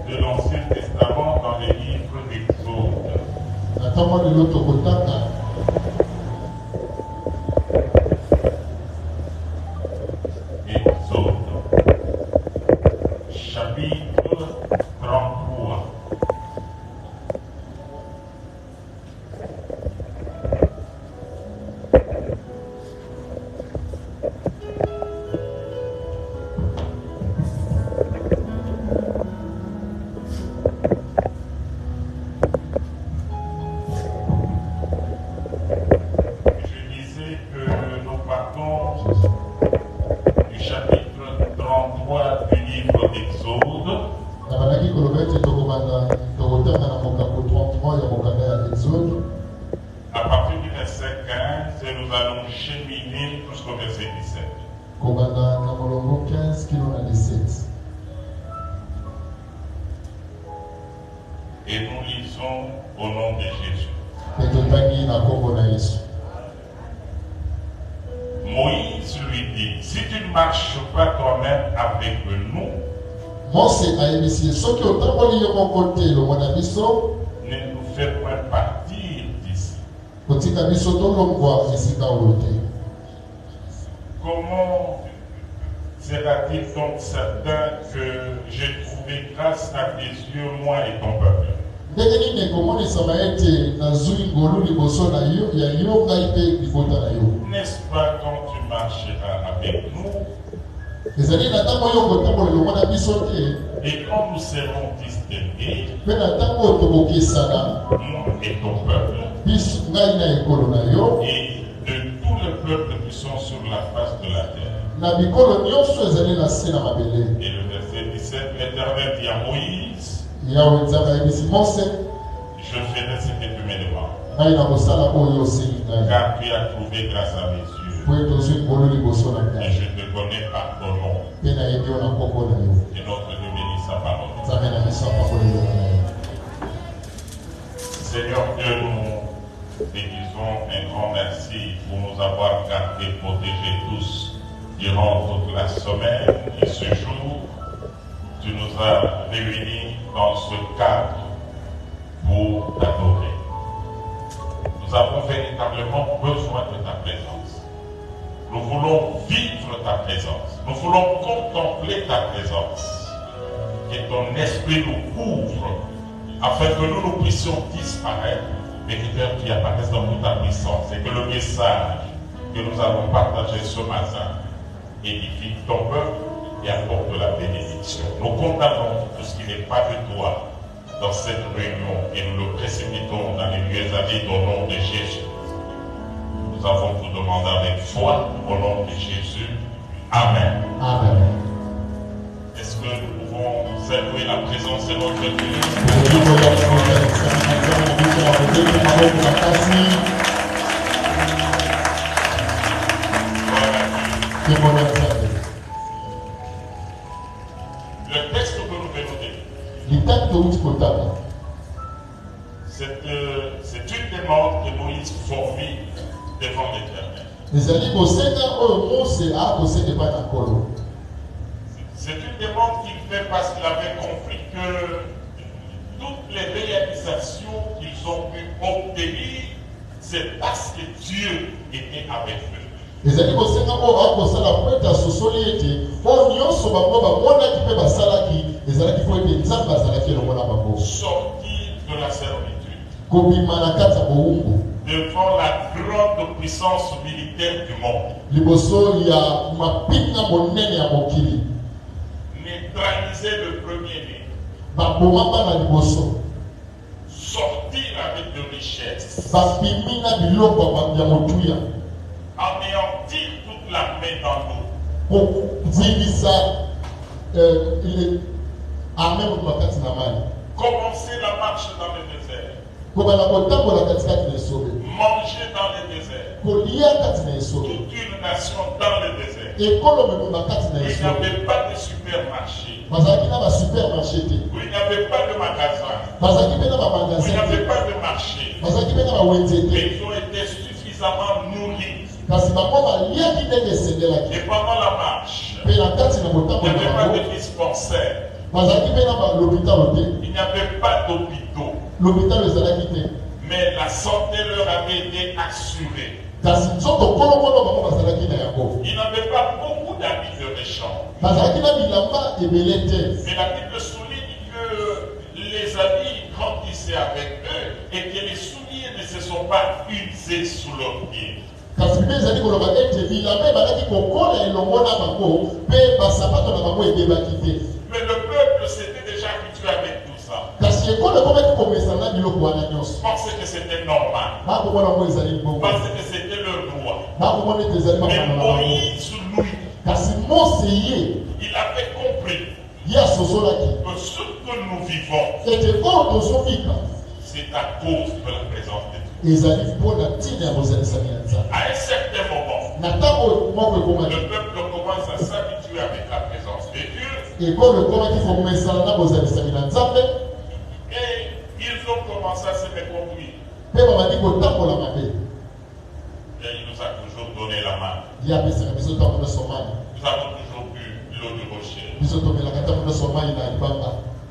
de l'Ancien Testament dans les livres d'Exode. Exode, chapitre 33. À partir du verset 15, nous allons cheminer jusqu'au verset 17. Et nous lisons au nom de Jésus. Moïse lui dit, si tu ne marches pas toi-même avec nous, ne nous fais point partir d'ici. Comment sera-t-il donc certain que j'ai trouvé grâce à tes yeux, moi et ton peuple? N'est-ce pas quand tu marcheras avec nous et quand nous serons distingués, moi et ton peuple, et de tous les peuples qui sont sur la face de la terre? Et le verset 17, l'Éternel dit à Moïse, je ferai ce que tu me demandes, car tu as trouvé grâce à mes yeux, et je te connais par ton nom. Et notre Dieu bénit sa parole. Seigneur Dieu, nous te disons un grand merci pour nous avoir gardés, protégés tous durant toute la semaine. Et ce jour, tu nous as réunis dans ce cadre pour t'adorer. Nous avons véritablement besoin de ta présence. Nous voulons vivre ta présence. Nous voulons contempler ta présence. Que ton esprit nous couvre afin que nous puissions disparaître, mais que tu apparaisses dans toute ta puissance et que le message que nous avons partagé ce matin édifie ton peuple et apporte la bénédiction. Nous condamnons tout ce qui n'est pas de toi dans cette réunion et nous le précipitons dans les lieux avides au nom de Jésus. Nous avons tout demandé avec foi au nom de Jésus. Amen. Amen. Est-ce que nous pouvons saluer la présence de notre Dieu? Le texte que nous venons de lire, c'est une demande que Moïse formule devant l'Éternel. C'est une demande qu'il fait parce qu'il avait compris que toutes les réalisations qu'ils ont pu obtenir, c'est parce que Dieu était avec eux. Sortir de la servitude devant la grande puissance militaire du monde, neutraliser le premier-né, sortir avec de richesses, anéantir toute l'armée dans l'eau, commencer la marche dans le désert, manger dans le désert, toute une nation dans le désert. Il n'y avait pas de supermarché, il n'y avait pas de magasin, il n'y avait pas de marché, mais ils ont été suffisamment nourris. Et pendant la marche, il n'y avait pas de dispensaire. Il n'y avait pas d'hôpitaux. Mais la santé leur avait été assurée. Ils n'avaient pas beaucoup d'habits de méchants. Mais la Bible souligne que les habits grandissaient avec eux et que les souliers ne se sont pas usés sous leurs pieds. Mais le peuple s'était déjà habitué avec tout ça. Pensait que c'était normal. Pensait que c'était leur droit. Mais Moïse, lui, il avait compris que ce que nous vivons, c'est à cause de la présence de Dieu. À un certain moment, le peuple commence à s'habituer avec la présence de Dieu. Et ils ont commencé à se reconduire. Et il nous a toujours donné la main. Nous avons toujours bu l'eau du rocher.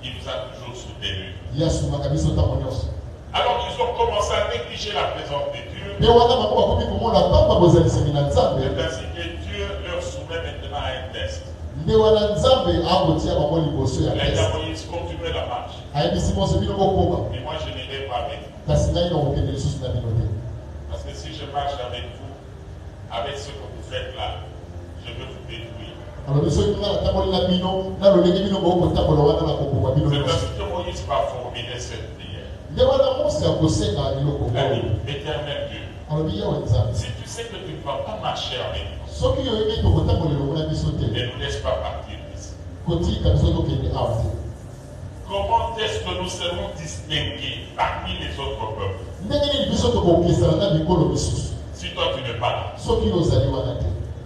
Il nous a toujours soutenus. Alors ils ont commencé à négliger la présence de Dieu. C'est ainsi que Dieu leur soumet maintenant à un test. Il a dit à Moïse, continuez la marche. Mais moi je n'irai pas avec vous. Parce que si je marche avec vous, avec ce que vous faites là, je veux vous détruire. C'est ainsi que Moïse va formuler cette prière. Il a dit, Éternel Dieu, si tu sais que tu ne vas pas marcher avec nous, ne nous laisse pas partir d'ici. Comment est-ce que nous serons distingués parmi les autres peuples si toi tu n'es pas là?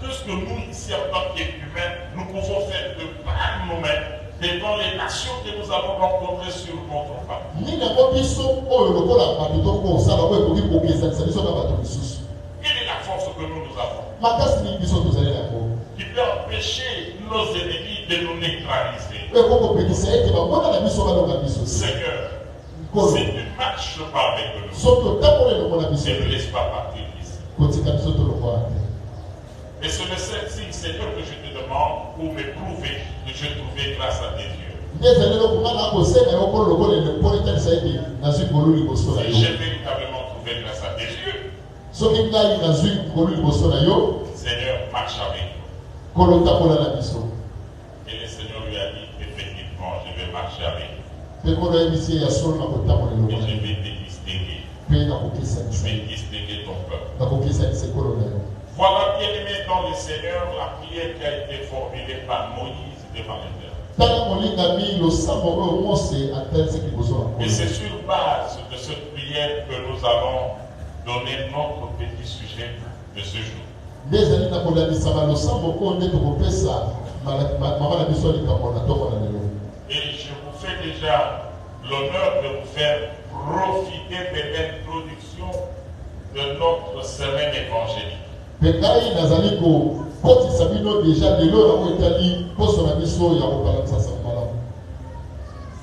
Qu'est-ce que nous ici en tant qu'humains nous pouvons faire de par nous-mêmes devant les nations que nous allons rencontrer sur notre pas? Quelle est la force que nous avons qui peut empêcher nos ennemis de nous neutraliser? Seigneur, si tu ne marches pas avec nous, ne nous laisse pas partir d'ici. Et c'est le seul signe, Seigneur, que je te demande pour me prouver que je trouvais grâce à tes yeux. Si j'ai véritablement trouvé grâce à tes yeux, Seigneur, marche avec nous. Et le Seigneur lui a dit, effectivement, je vais marcher avec vous. Et je vais te distinguer. Je vais distinguer ton peuple. Voilà, bien-aimé dans le Seigneur, la prière qui a été formulée par Moïse devant l'Éternel. Et c'est sur base de cette prière que nous allons donner notre petit sujet de ce jour. Et je vous fais déjà l'honneur de vous faire profiter de l'introduction de notre semaine évangélique.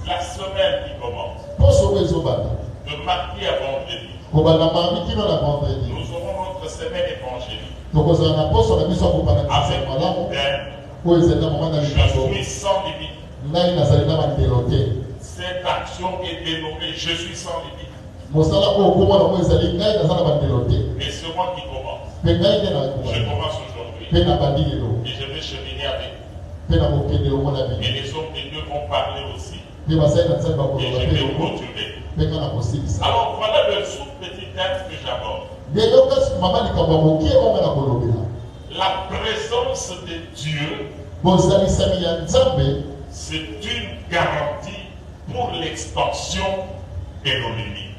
La semaine qui commence, de mardi à vendredi, nous aurons notre semaine évangélique avec le thème Je suis sans limite. Cette action est dénommée Je suis sans limite. Et c'est moi qui commence. Je commence aujourd'hui. Et je vais cheminer avec vous. Et les hommes de Dieu vont parler aussi. Et je vais continuer. Alors voilà le sous-petit thème que j'aborde. La présence de Dieu, c'est une garantie pour l'expansion de nos limites.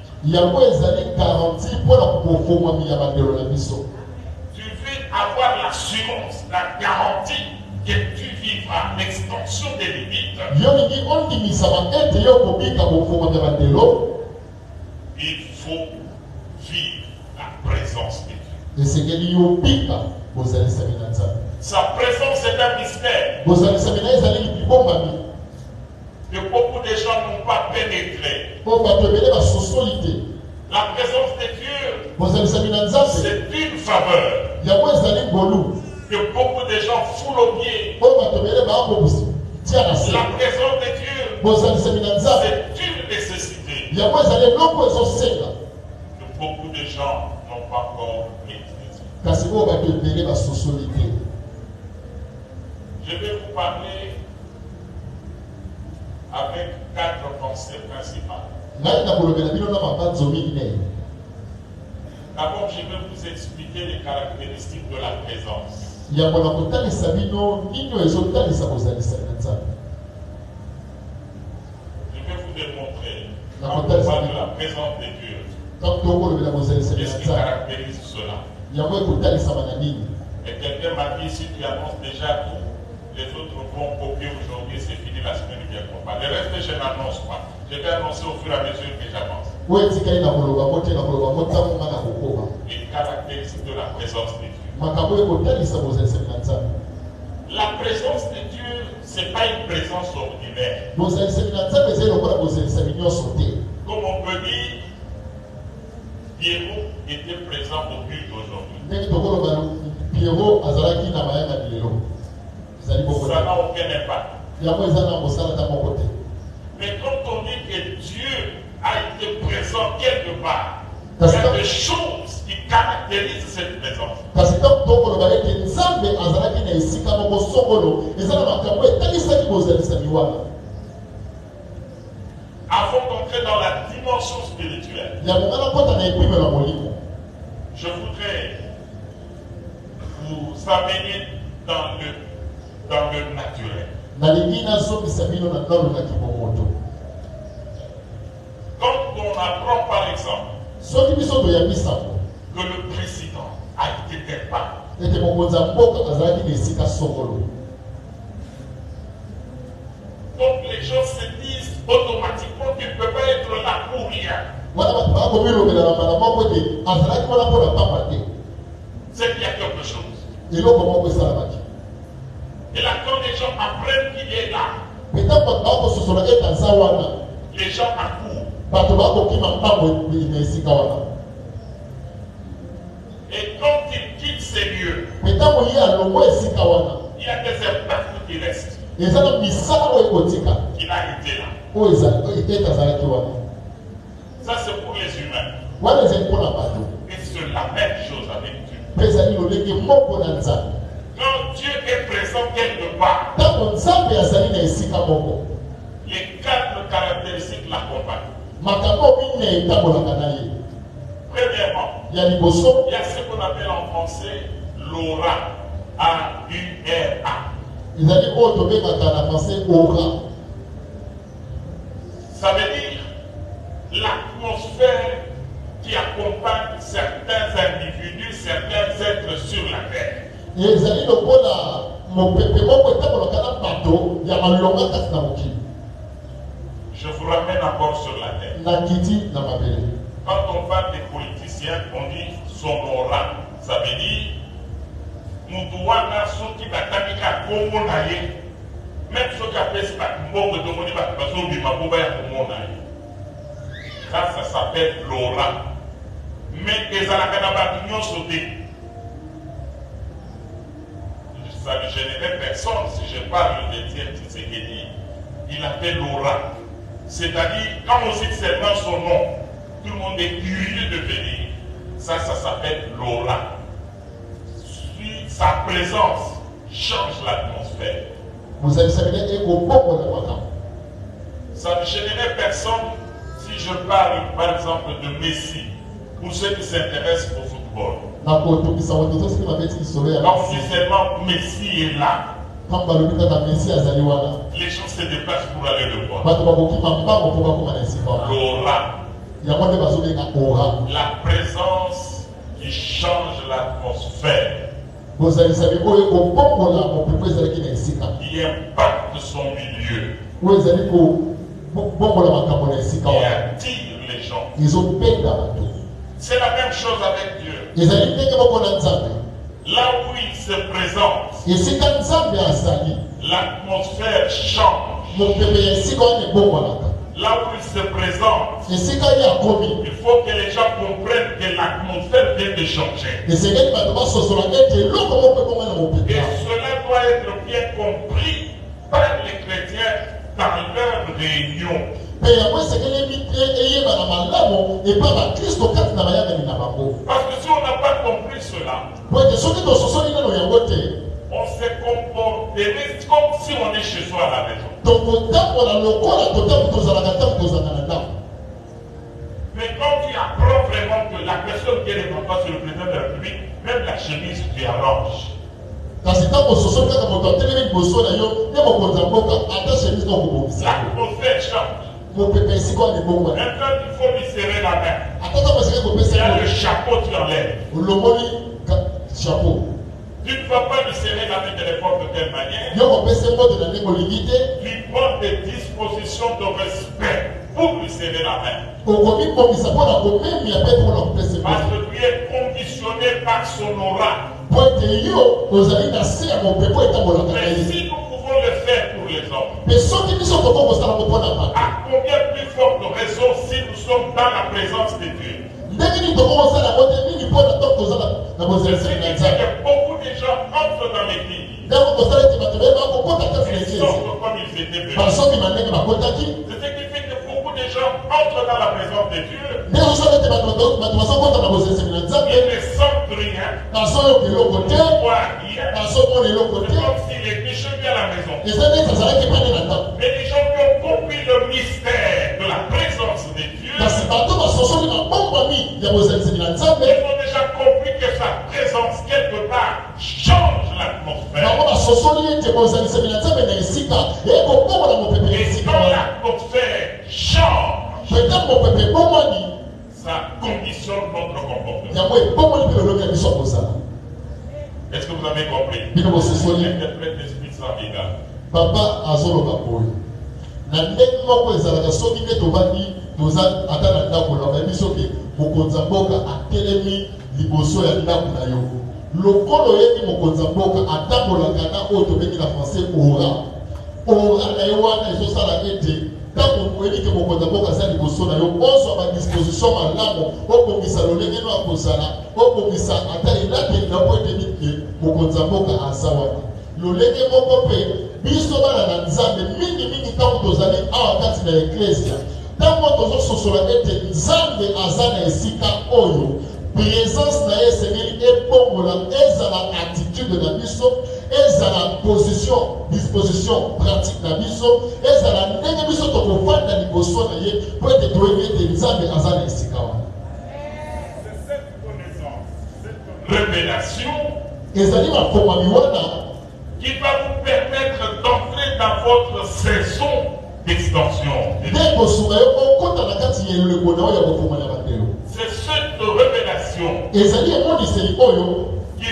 Tu veux avoir l'assurance, la garantie que tu vivras l'expansion des limites. Il faut vivre la présence de Dieu. Sa présence est un mystère. que beaucoup de gens n'ont pas pénétré. La présence de Dieu, c'est une faveur que beaucoup de gens foulent au pied. La présence de Dieu, c'est une nécessité que beaucoup de gens n'ont pas encore maîtrisé. Je vais vous parler avec 4 pensées principales. D'abord, je vais vous expliquer les caractéristiques de la présence. Je vais vous démontrer quand on parle de la présence de Dieu. Qu'est-ce qui caractérise cela? Et quelqu'un m'a dit, si tu annonces déjà tout, les autres vont copier aujourd'hui, c'est fini, la semaine ne viendront pas. Le reste, je n'annonce pas. Je vais annoncer au fur et à mesure que j'avance. Les caractéristiques de la présence de Dieu. La présence de Dieu, ce n'est pas une présence ordinaire. Comme on peut dire, Pierrot était présent au culte aujourd'hui. Ça n'a aucun impact. Mais quand on dit que Dieu a été présent quelque part, il y a des choses qui caractérisent cette présence. Avant d'entrer dans la dimension spirituelle, je voudrais vous amener dans le naturel. Quand on apprend par exemple que le président a été dépeint, donc les gens se disent automatiquement qu'il ne peut pas être là pour rien. C'est qu'il y a quelque chose. Et là, quand les gens apprennent qu'il est là, les gens accourent. Et quand il quitte ces lieux, il y a des impacts qui restent. Il a été là. Ça, c'est pour les humains. Et c'est la même chose avec Dieu. Quand Dieu est présent quelque part, les 4 caractéristiques l'accompagnent. Premièrement, il y a ce qu'on appelle en français l'aura. A-U-R-A. Ça veut dire l'atmosphère qui accompagne certains individus, certains êtres sur la terre. Je vous ramène encore sur la terre. Quand on parle des politiciens, on dit son aura. Ça veut dire nous devons ceux qui battent même ceux qui appellent ça s'appelle l'aura. Mais les Alakanabadunions sauté. Ça ne gênerait personne si je parle de Dieu Tshisekedi. Il appelle l'aura. C'est-à-dire, quand on cite seulement son nom, tout le monde est curieux de venir. Ça s'appelle l'aura. Sa présence change l'atmosphère. Ça ne gênerait personne si je parle par exemple de Messi, pour ceux qui s'intéressent au football. Donc si seulement Messi est là, les gens se déplacent pour aller le voir. L'aura, la présence qui change l'atmosphère, qui impacte son milieu, qui attire les gens. C'est la même chose avec Dieu. Là où il se présente, l'atmosphère change. Là où il se présente, il faut que les gens comprennent que l'atmosphère vient de changer. Et cela doit être bien compris par les chrétiens dans leur réunion. Parce que si on n'a pas compris cela, on se comporterait comme si on est chez soi à la maison. Mais quand tu apprends vraiment que la personne qui est le papa sur le président de la République, même la chemise, tu arranges. L'atmosphère change. Maintenant, il faut lui serrer la main. Il y a le chapeau, tu enlèves. Tu ne vas pas lui serrer la main de n'importe quelle manière. Lui prends des dispositions de respect pour lui serrer la main. Parce que tu es conditionné par son aura. Mais si nous pouvons le faire pour les hommes, à combien plus forte raison si nous sommes dans la présence de Dieu? Ce qui fait que beaucoup de gens entrent dans l'église. Ils sortent comme ils étaient venus. C'est ce qui fait que beaucoup de gens entrent dans la présence de Dieu. Ils ne sentent rien. Ils ne voient rien. C'est comme s'il était chez lui à la maison. Mais les gens qui ont compris le mystère de la présence de Dieu, ils ont déjà compris que sa présence quelque part change l'atmosphère. Et quand l'atmosphère change, ça conditionne notre comportement. Est-ce que vous avez compris? L'interprète d'esprit sans égard. Papa azoloba boyo. Na ndenge moko ezalaka soki nde tovandi toza ata na ndako na bayebi soki mokonzi mboka atelemi liboso ya ndako na yo. Lokolo yebi mokonzi mboka atambolaka na oyo tobengi na français aura. Aura na ye wana ezosala ete ntango oyebi ke mokonzi mboka aza liboso na yo ozwa badisposition malamu obongisa lolenge no akozala obongisa ata elateli na po ete nike mokonzi mboka aza wana. Lolenge moko pe biso bana na nzambe mingi ntango tozali awa kati na eklesia ntango tozososola ete nzambe aza na esika oyo présence na ye esengeli ebongola ezala attitude na biso ezala position disposition pratique na biso ezala ndenge biso tokofanda liboso na ye po ete toyebi ete nzambe aza na esika wana. C'est cette connaissance, cette révélation ezali makomami wana qui va vous permettre d'entrer dans votre saison d'extension. C'est cette révélation qui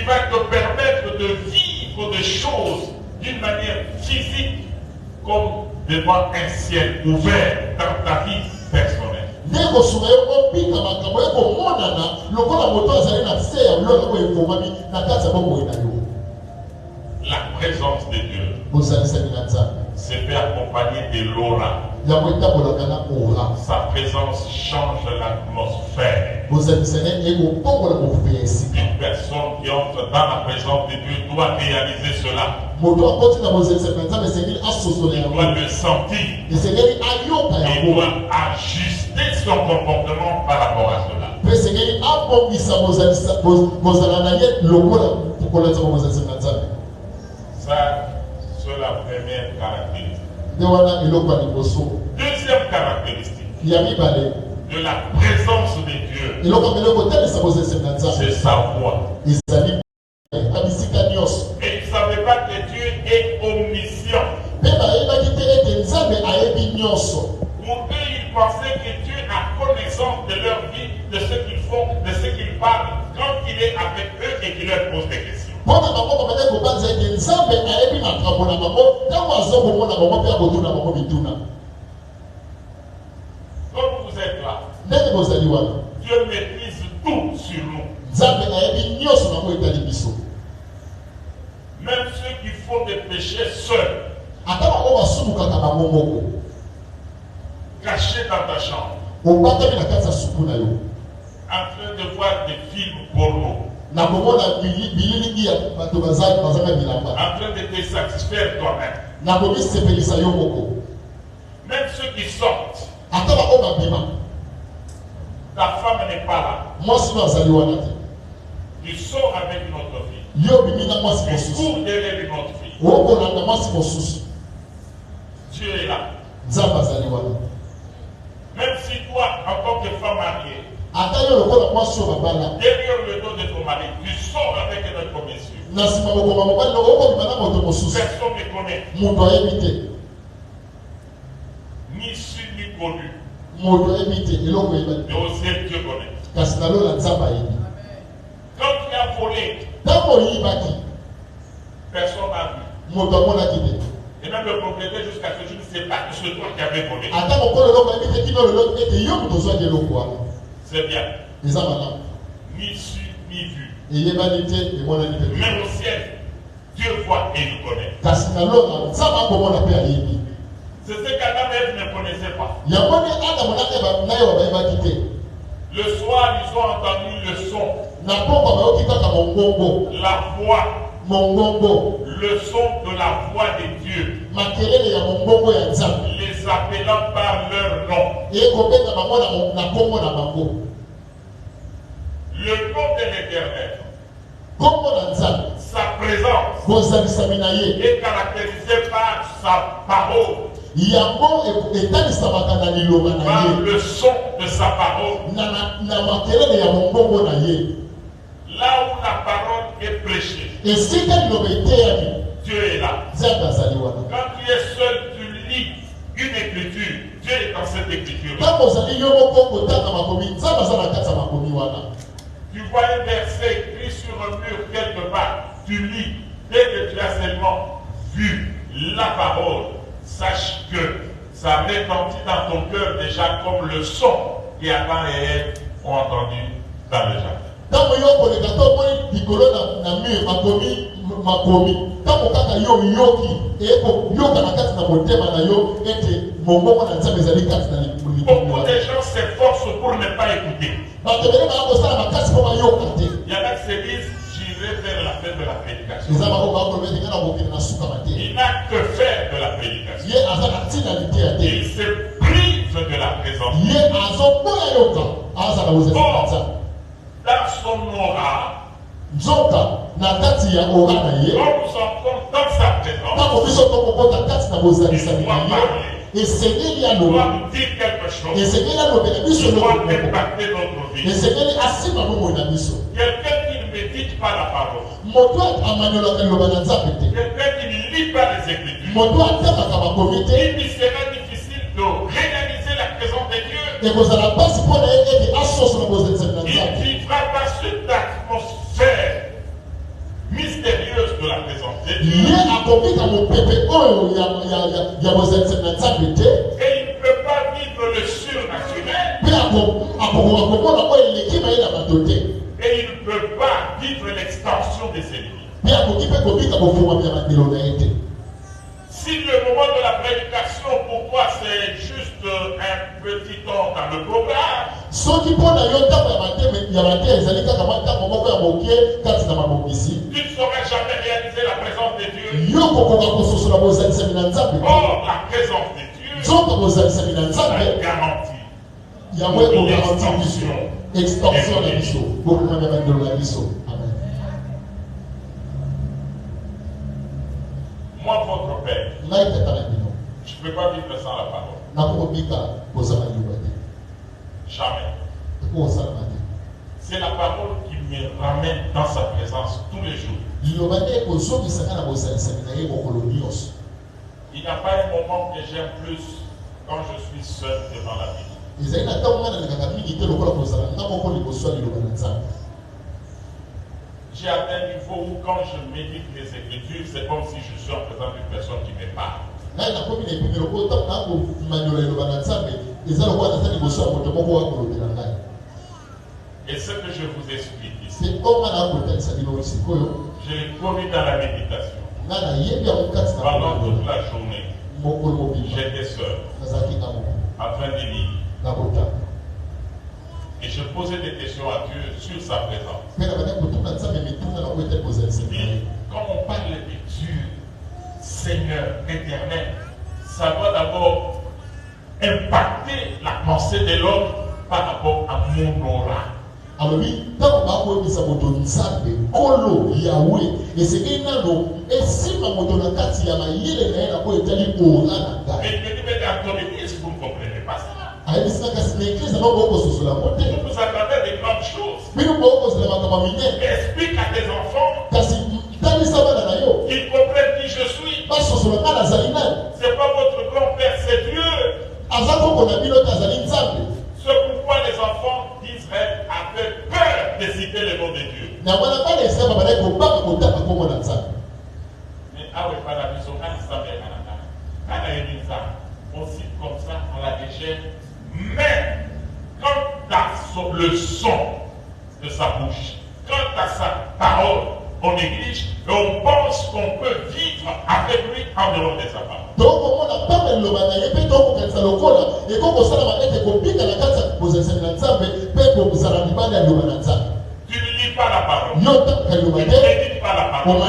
va te permettre de vivre des choses d'une manière physique comme devant un ciel ouvert dans ta vie personnelle. La présence de Dieu se fait accompagner de l'aura. Sa présence change l'atmosphère. Une personne qui entre dans la présence de Dieu doit réaliser cela. Il doit le sentir. Il doit ajuster son comportement par rapport à cela. Ça, c'est la première caractéristique. Deuxième caractéristique de la présence de Dieu, c'est sa voix. Et il ne savait pas que Dieu est omniscient. Pour eux, ils pensaient que Dieu a connaissance de leur vie, de ce qu'ils font, de ce qu'ils parlent, quand il est avec eux et qu'il leur pose des questions. Comme vous êtes là, Dieu maîtrise tout sur nous. Même ceux qui font des péchés seuls, Caché dans ta chambre. En train de voir des films porno. En train de te satisfaire toi-même. Même ceux qui sortent. Ta femme n'est pas là. Tu sors avec une autre fille. Tu cours derrière une autre fille. Dieu est là. Même si toi, en tant que femme mariée, derrière le dos de ton mari, tu sors avec un autre monsieur. Personne ne connaît. Ni su ni connu. Mais aussi Dieu connaît. Quand tu as volé, personne n'a vu. Et même le propriétaire jusqu'à ce jour ne sait pas que c'est toi qui avais volé. C'est bien. Ni su ni vu. Même au ciel, Dieu voit et il connaît. C'est ce qu'Adam et Ève ne connaissaient pas. Le soir, ils ont entendu le son. La voix. Le son de la voix de Dieu. Les appelant par leur nom. Le nom de l'Éternel. Sa présence est caractérisée par sa parole. Par le son de sa parole. Là où la parole est prêchée, Dieu est là. Quand tu es seul, tu lis une écriture. Dieu est dans cette écriture. Tu vois un verset écrit sur un mur quelque part. Tu lis. Dès que tu as seulement vu la parole, sache que ça retentit dans ton cœur déjà comme le son qu'Adam et Ève ont entendu dans le jardin. Beaucoup de gens s'efforcent pour ne pas écouter. Il y en a qui se disent, j'irai faire la fête de la prédication. Il n'a que faire de la prédication. Il se prive de la présence. Dans son aura, quand nous entrons dans sa présence, il doit parler. Il doit nous dire quelque chose. Il doit impacter notre vie. Quelqu'un qui ne médite pas la parole. Quelqu'un qui ne lit pas les Écritures. Il lui sera difficile de réaliser la présence de Dieu. Il ne vivra pas cette atmosphère mystérieuse de la présence de Dieu. Et il ne peut pas vivre le surnaturel. Et il ne peut pas vivre l'extension de ses limites. Si le moment de la prédication, pour toi, c'est juste un petit temps dans le programme, tu ne sauras jamais réaliser la présence de Dieu. Or, la présence de Dieu, ça garantit extension de l'issue. Moi, votre Père, je ne peux pas vivre sans la parole. Jamais. C'est la parole qui me ramène dans sa présence tous les jours. Il n'y a pas un moment que j'aime plus quand je suis seul devant la Bible. J'ai atteint un niveau où quand je médite les Écritures, c'est comme si je suis en présence d'une personne qui me parle. Et ce que je vous explique ici, je l'ai connu dans la méditation. Pendant toute la journée, j'étais seul, en train de lire. Et je posais des questions à Dieu sur sa présence. Et quand on parle de Dieu, Seigneur éternel, ça doit d'abord impacter la pensée de l'homme par rapport à mon aura. Alors oui, tant qu'on va moto nzambe, kolo Yahweh, et c'est qu'il n'a non, et si ma moto na kati ya ma yele na yela ko etali ora na ga. Mais je dis mais Anthony, est-ce que vous ne comprenez pas ça? Ayi sina kasi na église na boko so la moto. Vous nous attendez des grandes choses. Bino boko so la makama minene. Explique à tes enfants. Kasi tali sabana na yo. Ils comprennent qui je suis. Ba so la kala zalina. C'est pas votre grand-père, c'est Dieu. Azako ko na bino tazali nzambe. C'est pourquoi les enfants d'Israël avaient peur de citer le nom de Dieu. Mais ah oui, pas la vision, on cite comme ça à la légère. Mais quant à le son de sa bouche, quant à sa parole, on néglige et on pense qu'on peut vivre avec lui en dehors de sa parole. Donc, on a pas de l'obana, et puis donc, on a le cola, et quand on s'en va être compliqué à la carte, vous êtes un ensemble, mais pour vous aller pas dans l'obana. Tu ne lis pas la parole. Tu ne lis pas la parole.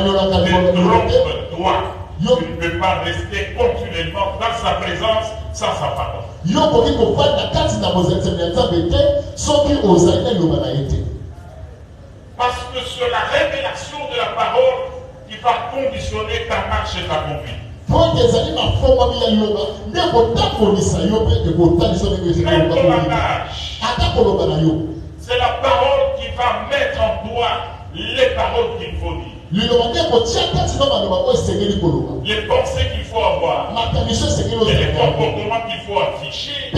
Trompe-toi. Tu ne peux pas rester continuellement dans sa présence sans sa parole. Parce que c'est la révélation de la parole qui va conditionner ta marche et ta conduite. Même ton langage, c'est la parole qui va mettre en toi les paroles qu'il faut dire. Les pensées qu'il faut avoir. Et les comportements qu'il faut afficher. À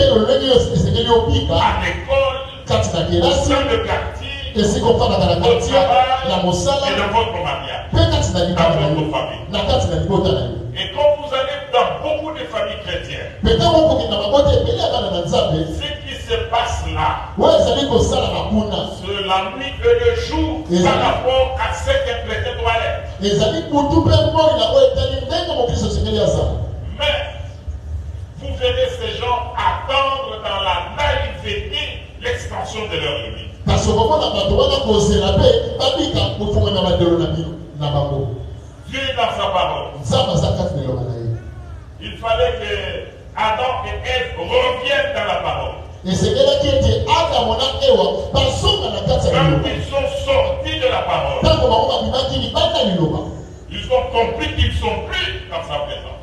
l'école, dans le quartier, au travail, et dans votre mariage, dans votre famille. Et quand vous allez dans beaucoup de familles chrétiennes, ce qui se passe là, c'est la nuit et le jour par rapport à ce qu'un chrétien doit être. Mais vous verrez ces gens attendre dans la naïveté l'extension de leur limite. Dieu dans sa parole. Il fallait que Adam et Ève reviennent dans la parole. Et c'est là qui était Adam et Ève. Quand ils sont sortis de la parole, ils ont compris qu'ils ne sont plus dans sa présence.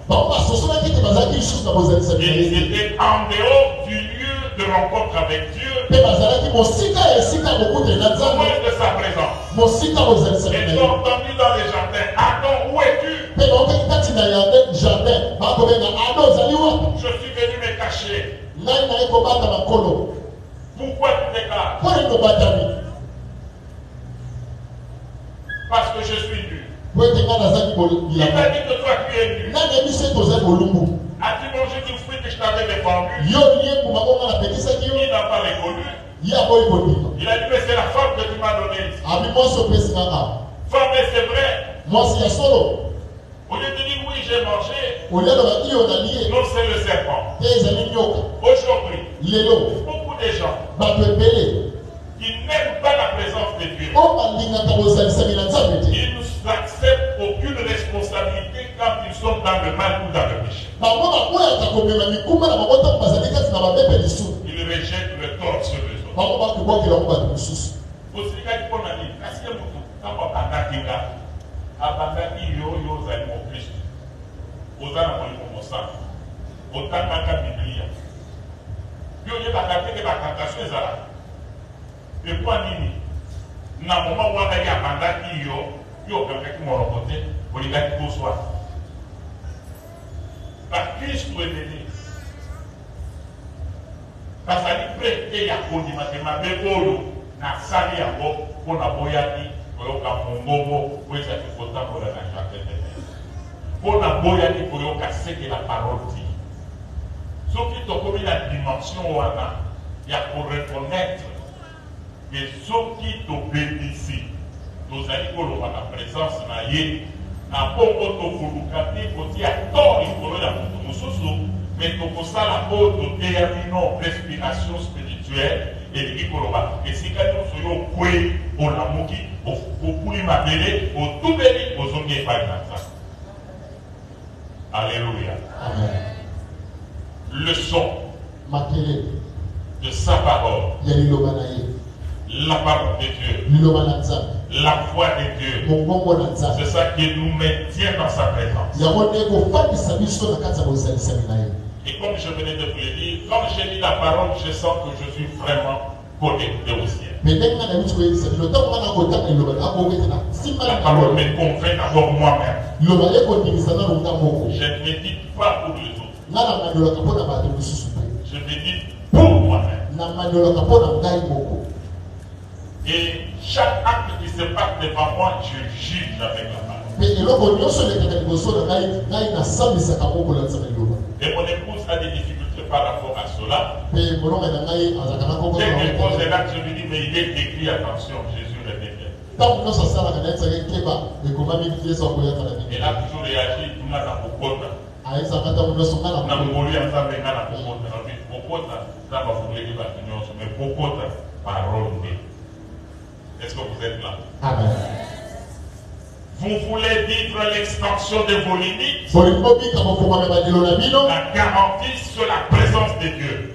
Ils étaient en dehors du lieu de rencontre avec Dieu, loin de sa présence. Ils ont entendu dans les jardins, Adam, où es-tu? Je suis venu me cacher. Pourquoi tu t'écartes? Parce que je suis nu. Il t'a dit que toi tu es nu. As-tu mangé du fruit que je t'avais défendu? Il n'a pas répondu. Il a dit, mais c'est la femme que tu m'as donnée ici. Femme, mais c'est vrai. Au lieu de dire oui, j'ai mangé, non, c'est le serpent. Aujourd'hui, beaucoup de gens qui n'aiment pas la présence de Dieu, ils ne acceptent aucune responsabilité quand ils sont dans le mal ou dans le péché. Ils rejettent le tort sur les autres. Abandaki yoyo ozali mokristo oza na molimo mosantu otangaka biblia yo oyebaka teke batentation ezalaka epoi nini na moma wana ye abandaki yo okangaki moloko te olingaki kozwa bakristo ebele bazali prete ya kondima te mabe oyo nasali yango mpo na boyaki koyoka mongomo oyo ezali kotambola na jardin de mer mpo na boyaki koyoka seke la parole dit soki tokomi na dimension wana ya koreconnaître ke soki tobebisi tozali koloba na présence na ye na bongo tokoluka te kotia to likolo ya moto mosusu mais tokosala oyo toteya bino respiration spirituelle elingi koloba esika nyonso yo okwe olamuki okuli mabele otubeli ozongi epai na nzambe. Alléluia. Amen. Le son Makele de sa parole, ya liloba na ye, la parole de Dieu, liloba na Nzambe, la foi de Dieu, mongongo na Nzambe, c'est ça qui nous maintient dans sa présence. yango nde kofandisa biso na kati ya bozalisami na ye. Et comme je venais de vous le dire, quand j'ai lu la parole, je sens que je suis vraiment connecté au ciel. La parole me convainc d'abord moi-même. Je ne médite pas pour les autres. Je médite pour moi-même. Et chaque acte qui se passe devant moi, je juge avec la parole. Et mon épouse a des difficultés par rapport à cela. Quelque chose est là que je lui dis, mais il est écrit, attention, Jésus répétait. Elle a toujours réagi, nous n'avons pas Pokota. Mais Pokota, parole. Est-ce que vous êtes là? Amen. Vous voulez vivre l'expansion de vos limites? La garantie sur la présence de Dieu.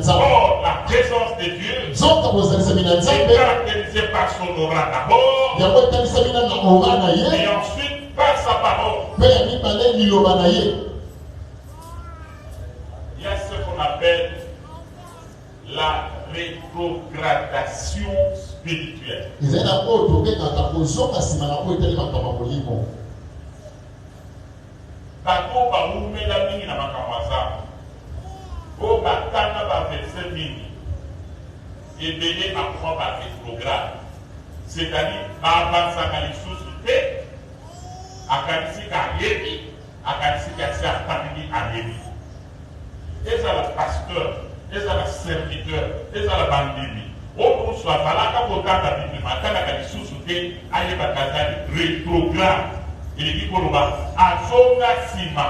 Or, la présence de Dieu est caractérisée par son aura d'abord, et ensuite par sa parole. Il y a ce qu'on appelle la rétrogradation spirituelle. Bato baumela mingi na makambo aza o batanga baverse mingi ebele bakoma baretrograde, c'est-à-dire baavanzaka lisusu te akanisika ayebi akanisika asi atangi ayebi. Ezala pasteur, ezala serviteur, ezala bandimi oyo so azalaka kotanga bible matangaka lisusu te ayebaka azali rétrograde. Elingi koloba azonga nsima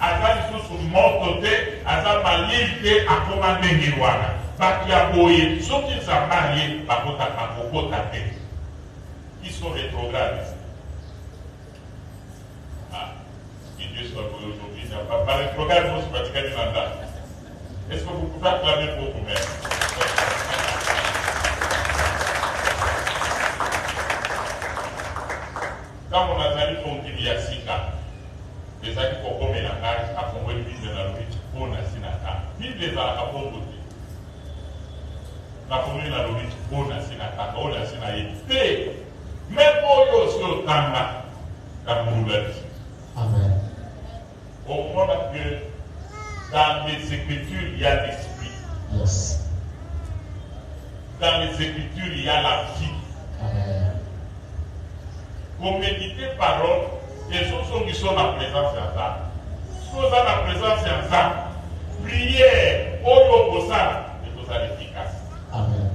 aza lisusu moto te aza malili te akoma ndenge wana. Bato ya boye soki nzambe aye bakotaka kokota te. Ils sont rétrogrades. Ah, que Dieu soit loué aujourd'hui. Par rétrograde, nous sommes pratiqués dans la. Est-ce que vous pouvez acclamer pour vous-même? Quand on a dit qu'on dit Yassika, les amis qui ont commis la nage, à fond de Bible dans le Rich, on a sinaka. Bible les a à fond de Bible. La commune dans le Rich, on a sinaka, on a sinaka. Même pour eux aussi au Tanga, dans le Amen. Au moment que dans les Écritures, il y a l'esprit. Yes. Dans les Écritures, il y a la vie. Amen. Pour méditer parole, les choses qui sont en présence en ça. Si vous êtes en présence en ça, prière, oyo bosa, et vous allez efficace. Amen.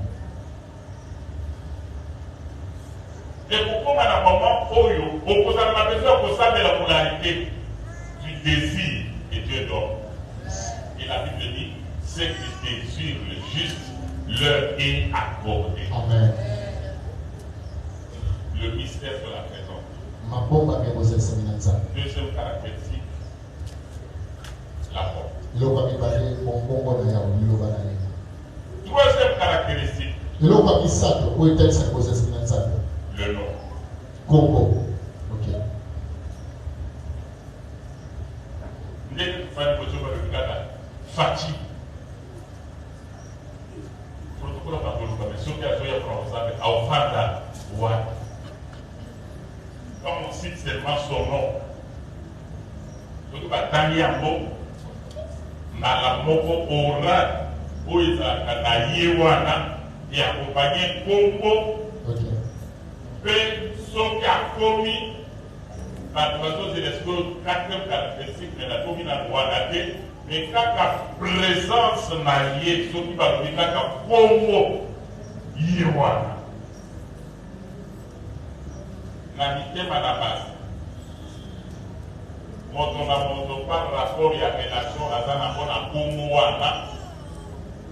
Et pourquoi on a un moment oyo, on a besoin de ça de la polarité du désir et Dieu donne. Et la Bible dit, ceux qui désirent le juste, leur est accordé. Amen. Le mystère de la présence. Deuxième caractéristique, la porte. Troisième caractéristique, le nom. Congo. Ok. Fati. Protocole par le mais ce qui a joué à prononcer à Ofanda, quand on cite seulement son nom, surtout par Tanyambo, Nalamoko Ora, Oiza Kanayewana, et accompagné Congo, et ce qui a commis, par toute façon, c'est l'espoir, quatrième caractéristique, mais la commune à Rwanda, mais quand la présence n'a lié, ce qui va le dire, quand Congo, Yewana. na mitema na base moto na moto par rapport ya relation aza na mpona nkombo wana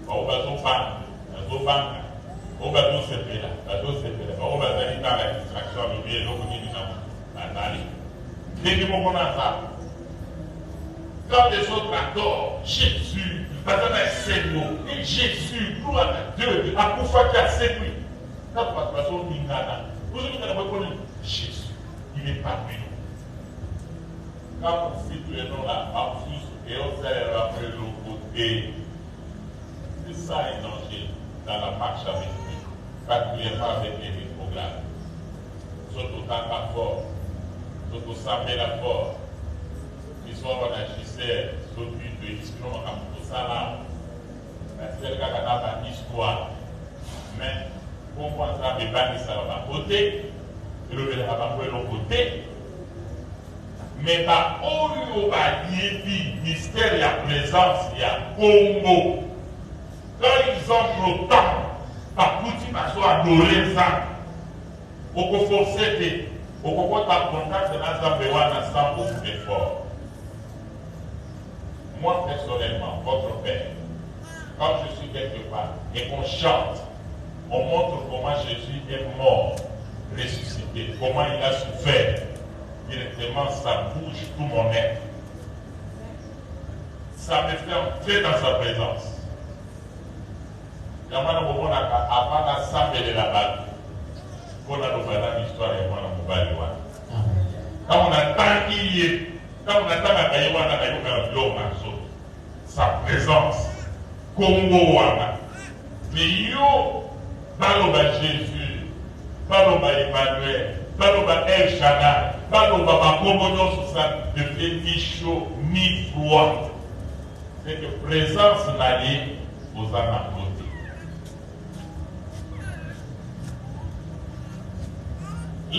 bao bazobanga bao bazosepela bao bazali dans la distraction alobi eloko nini na bazali ndenge moko na nzambe. Quand les autres adorent Jésus, baza na esengo et Jésus, gloire à Dieu, akufaki asekwi na bato bazolingana ozolingana bakoni Jésus, il est parmi nous. Quand vous situez dans la absence et observez après le côté, c'est ça un danger dans la marche avec lui, particulièrement avec les rétrogrades. Surtout dans la fort, surtout samedi la fort, ils sont en agisseur, surtout de l'histoire, comme tout ça là, c'est le cas dans l'histoire. Mais, pour moi, ça me bat, ça va côté, et le verra pas pour l'autre côté. Mais par où il mystère et la présence, il y a Congo. Quand ils entrent au temps, par tout il va soit adoré ça. Au conforcé, au contact de l'ensemble beaucoup d'efforts. Moi, personnellement, votre père, quand je suis quelque part et qu'on chante, on montre comment Jésus est mort, ressuscité, comment il a souffert. Directement, ça bouge tout mon être. Ça me fait entrer dans sa présence. Il y a un moment avant la sable de la balle. Quand on a l'histoire, il y a un moment quand on attend qu'il y ait, quand on attend la Taïwana, sa présence, Congo Wana. Mais yo, Baloba Jésus, Baloba Emmanuel, Baloba El Shaddai, Baloba Bakomono sur ça devient ni chaud ni froid. C'est que présence n'allait aux anapodes.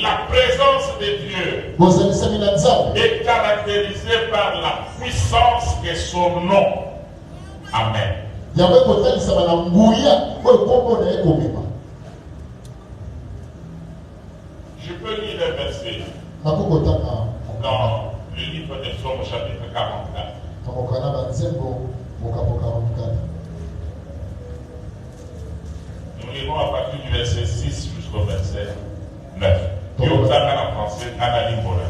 La présence de Dieu est caractérisée par la puissance de son nom. Amen. Je peux lire un verset dans le livre des Psaumes chapitre 44. Nous lirons à partir du verset 6 jusqu'au verset 9. Et au en français, analyse pour le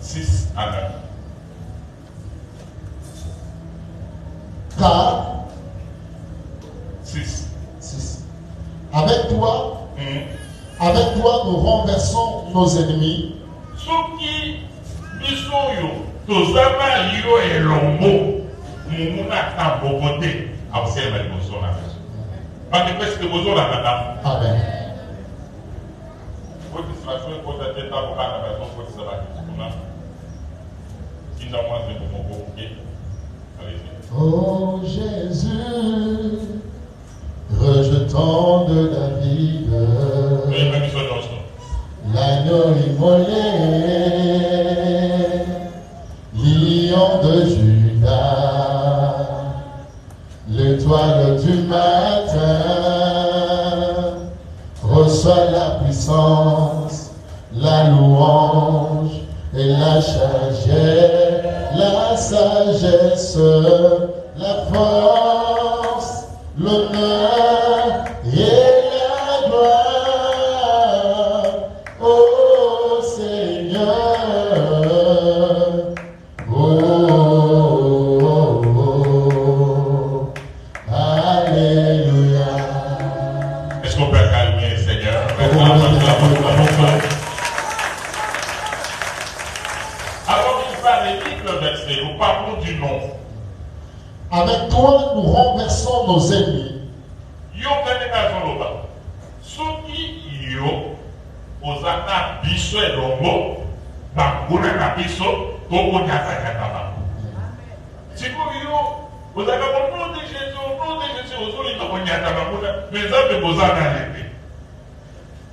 6 à 9. Car 6. Avec toi, nous renversons nos ennemis. Soki bisoyo tozama yo elongo mumuna tambokote abusema liboso na biso. Parce que presque bozo la madame. Amen. Votre distraction est pour tête à vous la raison pour ça va qui n'a moins de mon allez-y. Oh Jésus, rejetant de David, l'agneau immolé, lion de Judas, l'étoile du matin, reçoit la puissance, la louange et la sagesse, la force, l'honneur et la gloire, ô Seigneur, alléluia. Est-ce qu'on peut calmer le Seigneur? Alors il va rédiger le verset, nous parlons du nom. Avec toi, nous renversons nos ennemis. Yo kanena zoloba. Soki yo ozana biso elongo, bakuna na biso, toko nyata nyata ba. Siko yo ozaka au nom de Jésus, ozoli na nyata bakuna, mais ça peut bozana lepe.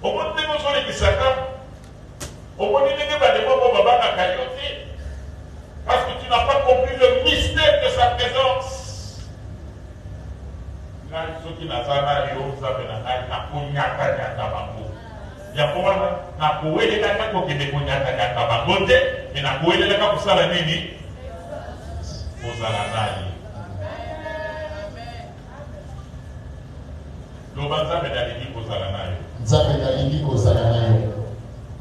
Au monde de ozoli kisaka, au monde de bademo babana kayote. Parce que tu n'as pas compris le mystère de sa présence. Ceux qui n'ont pas eu, ça fait un peu de temps. Il y a quoi là? na kowelela ko kende konyata kaka bangote et na kowelela ko sala nini kozala naye lobanza medalingi kozala nayo nzambe nalingi kozala nayo.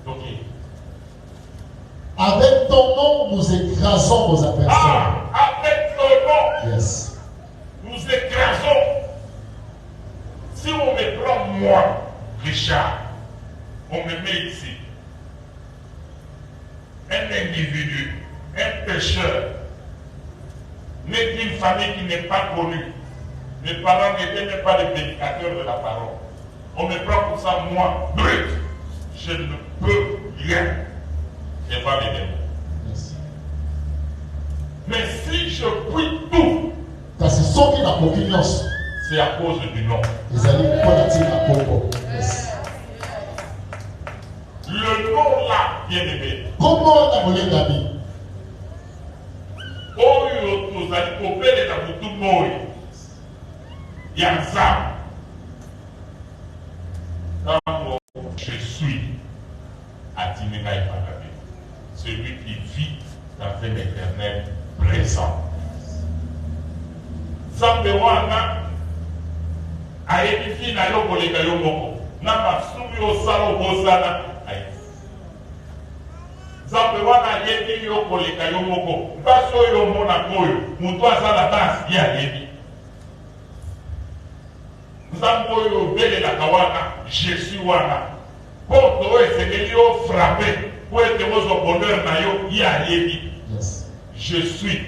ok avec ton nom nous écrasons vos adversaires. Avec ton nom Yes. nous écrasons. Si on me prend moi Richard, on me met ici un individu, un pécheur, né d'une famille qui n'est pas connue. Mes parents n'étaient même pas les prédicateurs de la parole. On me prend pour ça, moi, brut. Je ne peux rien devant les démons. Yes. Mais si je puis tout, Kasi soki na confiance. c'est à cause du nom. Ezali mpona tina Congo. Yes. Le nom là, bien aimé. Comment na molengami? Oyo tozali kobelela mutu moi ya nzambe ntango je suis atimi ngai pakabe celui qui vit dans un éternel présent nzambe wana ayebi vi na yo koleka yo moko na masumu osala obosana nzambe wana ayebi yo koleka yo moko mpasi oyo omona oyo moto azala basi ye ayebi nzambe oyo obelelaka wana jésus wana poto oyo esengeli yo frappe po ete ozwa bonheur na yo ye ayebi. Yes. Je suis.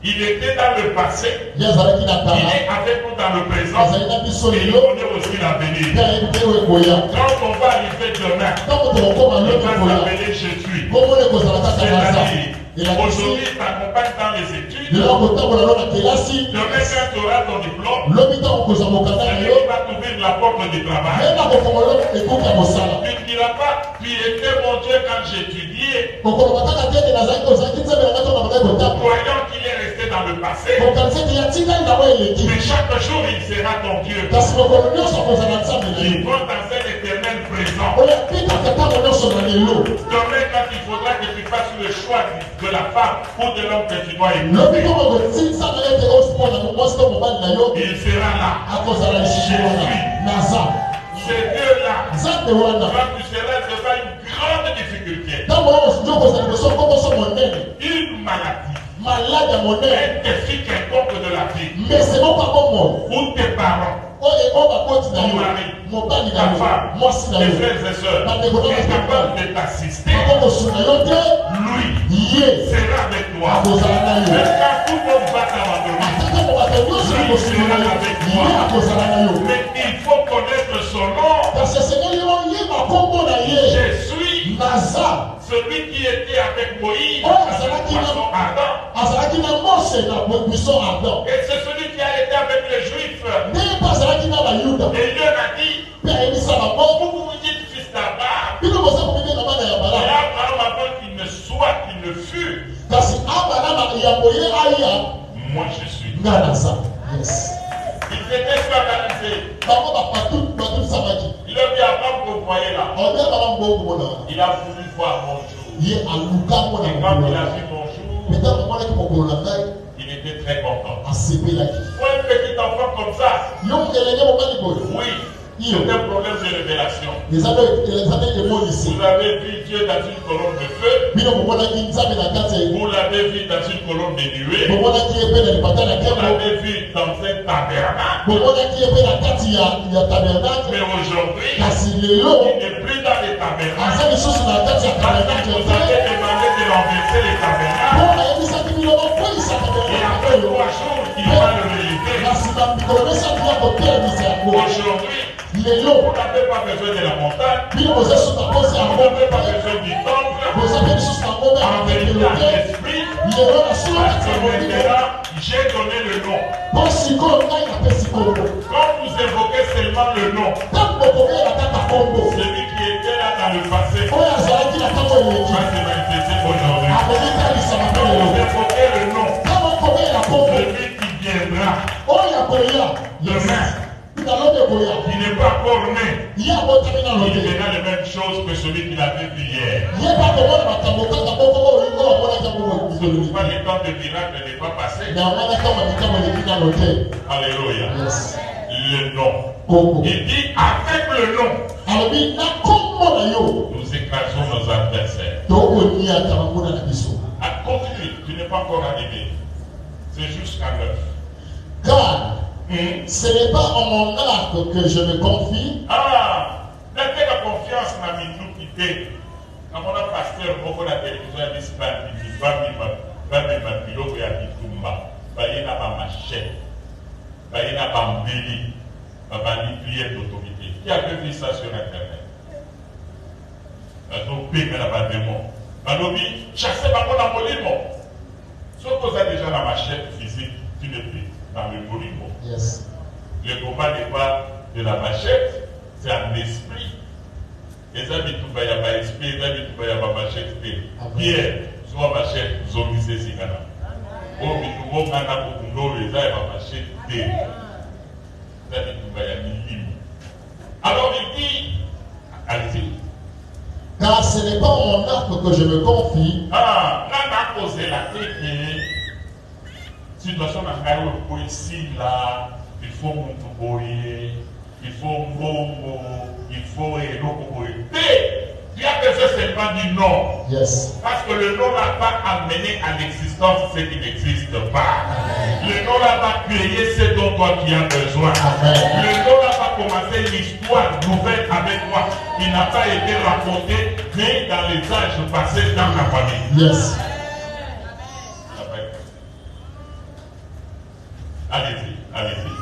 Il était dans le passé, il est Yazalaki na kala. avec nous dans le présent, Azali na biso et il lelo. connaît aussi l'avenir. Père yebi te wekoya. Quand on va arriver demain, Ntango tokokoma il lobi va koya. s'appeler Jésus. Kombo ekozala kaka na nzambe. C'est-à-dire, Elakisi aujourd'hui, t'accompagnes dans les études, lelo kotambola lo na kelasi. demain, quand tu auras ton diplôme, Lobi ntango kozwa mokanda na celui yo. qui va t'ouvrir la porte du travail. Mema kofongola ekuki ya mosala. Tu ne diras pas, tu étais mon Dieu quand j'étudiais, Kokoloba kaka te ete nazalaki kozalaki nzambe na ngai ntango na bandaki kotambola. croyant qu'il est resté dans le passé. Kokanisa ete yatikali na moi eleki. Mais chaque jour, il sera ton Dieu. Kasi mokolo nyonso akozala nzambe na Il yo. prend dans un éternel présent. oyo apitaka ntango nyonso na lelo. Demain, quand il faudra que tu fasses le choix de la femme ou de l'homme que tu dois lobi épouser, ntango kotilisaka ete osipona mwasi to mobali na yo il sera là. akozala lisusu wana naza C'est Dieu-là. nzambe wana Quand tu seras devant une grande difficulté, ntango wana ndio kozala liboso kokoso monene une maladie, malade ya monene un défi quelconque de la vie, mese moko akomo ou tes parents, oyo bakoti na ton yo mari, mobali na ta yo femme, mwasi na tes yo frères et sœurs, est capable de t'assister, bakokosuna yo te lui ye sera avec toi. akozala na yo Même quand tout le monde va t'abandonner, ataka mo bato nyonso bakosuna na yo ye akozala na yo mais il faut connaître son nom. kasi esengeli yo yeba kombo na ye Je suis naza celui qui était avec Moïse Oh, dans ça va le qu'il poisson a- ardent. azalaki na mose na buisson ardent Et c'est celui qui a été avec les Juifs. ndenge mpe azalaki na bayuda Et Dieu a dit, mpe ayebisa bango vous vous dites fils d'Abraham. bino boza komemi na bana ya Et bala Abraham avant qu'il ne soit, qu'il ne fût, kasi abrahama yambo ye aya moi je suis. nga naza yes Ils étaient scandalisés. bango batulisamaki Il a dit Abraham que vous voyez là. obe baba mbongomona Il a voulu voir mon jour. ye aluka mona Et quand mokolo il a na vu mon jour, peta momonaki mokolo na ngai il était très content. asepelaki Pour un petit enfant comme ça, yo elenge mobali boye oui, Yo. c'est un problème de révélation. eza nde emonisi Vous avez vu Dieu dans une colonne de feu, bino bomonaki nzambe na kati ya vous l'avez vu dans une colonne de nuée, bomonaki ye mpe na lipata na vous nkembo l'avez vu dans un tabernacle, bomonaki ye mpe na kati ya tabernacle mais aujourd'hui, kasi lelo il n'est plus dans les tabernacles. aza lisusu na kati ya Parce que tabernacle vous avez demandé de renverser les tabernacles, mpo ayebisaki bino bakweyisa et tabernacle après oyo 3 jours, il va le réaliser. na nsima mikolo misatu ya kotelemisa yango Aujourd'hui, lelo vous n'avez pas besoin de la montagne, bino boza lisusu na posa vous yango n'avez pas besoin du temple, boza mpe lisusu na ngombe ya en vérité, matekelo en te esprit, lelo na solo parce kati ya que mobilo maintenant, j'ai donné le nom. mpo sikoyo ngai napesi kombo Quand vous évoquez seulement le nom, ntango bokomela kaka kombo celui qui était là dans le passé oyo azalaki na ntango eleki va se manifester aujourd'hui. akomitalisama mpe Quand vous lelo évoquez le nom, ntango okomela kombo celui qui viendra oyo akoya demain, qui n'est pas encore né, il verra les mêmes choses que celui qui l'avait vu hier. Ce n'est pas le temps de miracle n'est pas passé. Alléluia. Yes. Le nom. Il dit avec le nom, nous écrasons nos adversaires. Continue, tu n'es pas encore arrivé. C'est jusqu'à 9. Car ce n'est pas en mon arc que je me confie. Ah, la confiance m'a mis tout quitté. Quand on a pasteur, beaucoup de la télévision a dit qui a vu ça sur Internet? Chasser par contre dans le monument. Sauf que vous avez déjà la machette physique, tu n'es plus dans le monument. Yes. Le combat n'est pas de la machette, c'est un esprit. Les amis, tout va y avoir esprit, les amis, tout va y avoir machette. Pierre, soit machette, zombie, c'est gana. Oh, mais tout le monde a beaucoup de les amis, machette. Les amis, tout va y avoir libre. Alors il dit, allez-y. Car ce n'est pas en mon arc que je me confie. Ah, là, on a posé la tête. Situation dans laquelle on ici, là, il faut Moutouboye, il faut Mbongo, il faut Elokoboye. Tu as besoin seulement du nom. Yes. Parce que le nom n'a pas amené à l'existence ce qui n'existe pas. Le nom n'a pas créé ce dont toi tu as besoin. Amen. Le nom n'a pas commencé l'histoire nouvelle avec toi. Il n'a pas été raconté, mais dans les âges passés dans la famille. Yes. Allez-y, allez-y.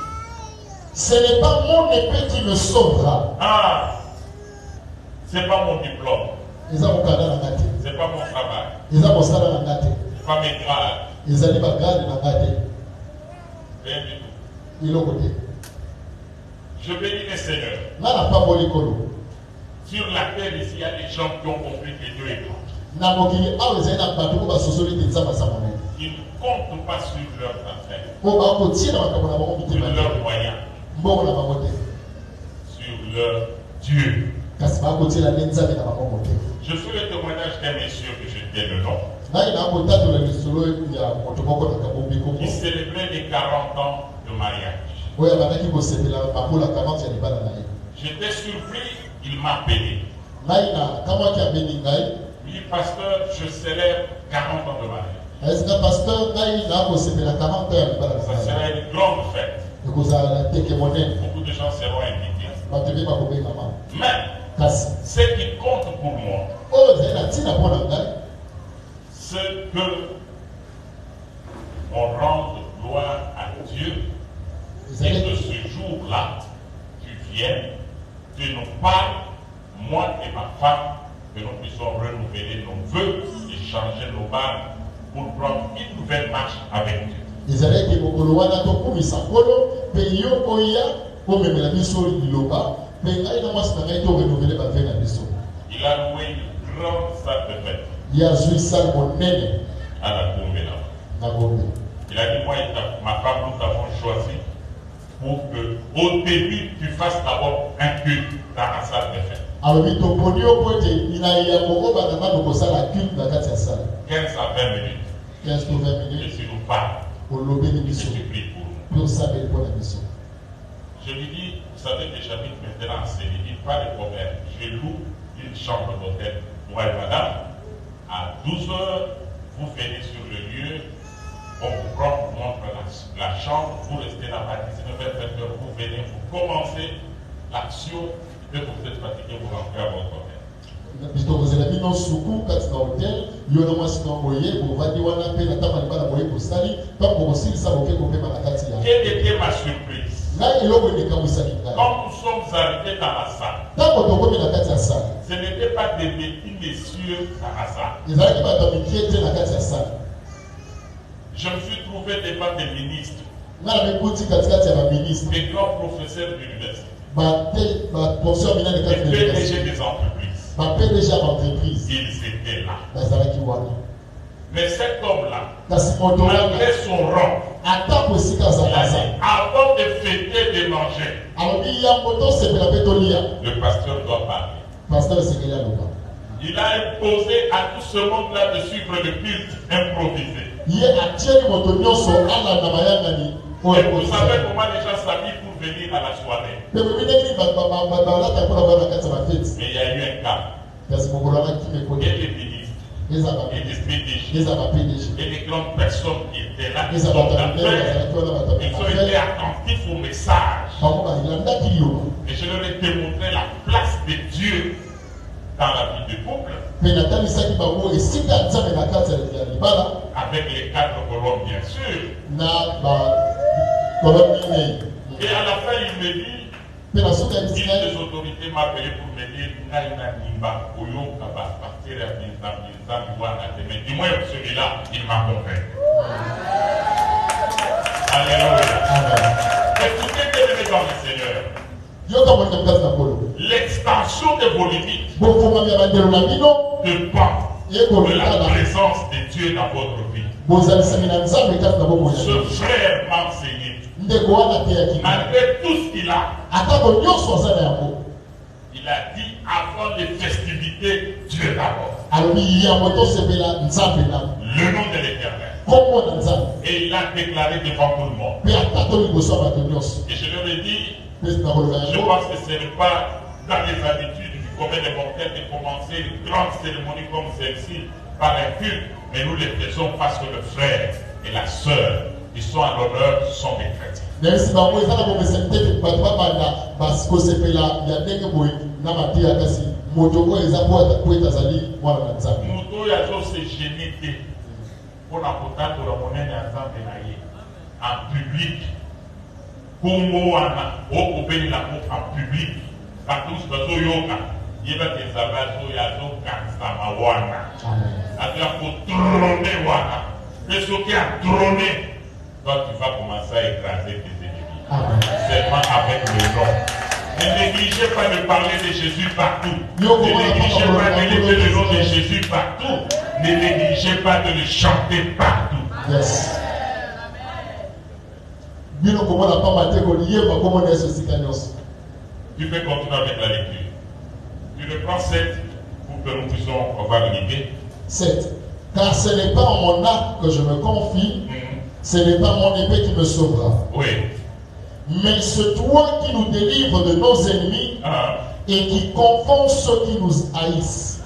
Ce n'est pas mon épée qui me sauvera. Ah, c'est pas mon diplôme. C'est pas mon travail. C'est pas mes grades. Rien du tout. Je bénis les seigneurs. Sur la terre ici, il y a des gens qui ont compris que Dieu est grand. Ils ne comptent pas sur leurs affaires, sur leurs moyens, sur leur Dieu. Je fais le témoignage d'un monsieur que je tiens le nom. Il célébrait les 40 ans de mariage. J'étais surpris, il m'a appelé. Oui, pasteur, je célèbre 40 ans de mariage. Ça sera une grande fête. Beaucoup de gens seront invités. Mais ce qui compte pour moi, c'est que on rende gloire à Dieu et que ce jour-là, tu viens, tu nous parles, moi et ma femme, que nous puissions renouveler nos vœux et changer nos barres pour prendre une nouvelle marche avec Dieu. Il a loué une grande salle de fête à la Gombe. Il a dit, moi et ma femme, nous t'avons choisi pour que, au début, tu fasses d'abord un culte dans la salle de fête. 15 à 20 minutes. 15 ou 20 Et minutes. si nous parlons, je prie pour nous. Je lui dis, vous savez que j'habite maintenant en Série, il n'y a pas de problème. Je loue une chambre d'hôtel, moi et madame. À 12 heures, vous venez sur le lieu, on vous prend, on vous montre la chambre, vous restez là-bas, 19h, 20h, vous venez, vous commencez l'action, et que vous êtes fatigué, vous rentrez à votre hôtel. Quel était ma surprise? Quand nous sommes arrivés dans la salle, ce n'était pas des petits messieurs dans la salle. Je me suis trouvé devant des ministres, des grands professeurs d'université, des PDG des entreprises. Ils étaient là. Mais cet homme-là, kasi moto wana malgré son rang, atako esika il a azalaka dit, avant de fêter, de manger, alobi yango tosepela mpe tolia le pasteur doit parler. pasteur esekeli aloba Il a imposé à tout ce monde-là de suivre le culte improvisé. ye atieli moto nyonso alanda mayangani Et oyo vous ekokisa savez comment les gens s'habillent pour venir à la soirée. mpe bebineli balata mpona bana kati ya bafeti Mais il y a eu un cas. kasi mokolo wana Et kimekoni les ministres, ezaka et les PDG, ezaka pdg et les grandes personnes qui étaient là, qui ezaka sont bato minene d'affaires, bazalaki wana bato ils ont été attentifs au message. bango balandaki liloba Et je leur ai démontré la place de Dieu dans la vie du couple, mpe natalisaki bango esika ya nzambe na kati ya libala avec les 4 colonnes bien sûr. na bakolone minei Et à la fin, il me dit, mpe na suka ya une bisika des autorités m'a appelé pour me dire, Naina Nimba, Oyoka, partir à mais dis-moi celui-là, il m'a convaincu. Alléluia. Écoutez, bien-aimés dans le Seigneur, yoka moto mkasi na kolo l'extension de vos limites bofungami ya bandelo na bino dépend de la ekolekana présence de Dieu dans votre vie. bozalisami na nzambe kati na bomoi Ce frère m'a enseigné, ndeko wana te ya kika malgré tout ce qu'il a, atako nyonso aza na yango il a dit avant les festivités, Dieu d'abord. alobi yango tosepela nzambe na Le nom de l'Éternel. kombo na nzambe Et il a déclaré devant tout le monde. mpe atako liboso ya bato nyonso Et je leur ai dit, mpe nakoloba je yango pense que ce n'est pas dans les habitudes du commun des mortels de commencer une grande cérémonie comme celle-ci par un culte, mais nous les faisons parce que le frère et la sœur qui sont à l'honneur sont des chrétiens. nayesi bango eza na bomesani te bato babanda kosepela ya ndenge boye na mateya kasi moto oyo eza po ete azali mwana na nzambe Moto oyo azose gêné te mpona kotatola monene ya nzambe na ye en public. Kombo wana okobelela en public bato mosusu bazoyoka yebaki ezala oyo azokanisama wana azoya kotrone wana mpe soki atrone toi tu vas commencer à écraser tes ennemis seulement avec le nom. Ne négligez pas de parler de Jésus partout. Ne négligez pas de lever le nom de Jésus partout. Ne négligez pas de le chanter partout. yes bino komona pamba te koliyeba komona yesu esika nyonso. Tu peux continuer avec la lecture. Tu reprends 7 pour que nous puissions avoir une idée. 7. Car ce n'est pas en mon arc que je me confie, ce n'est pas mon épée qui me sauvera. Oui. Mais c'est toi qui nous délivres de nos ennemis et qui confonds ceux qui nous haïssent.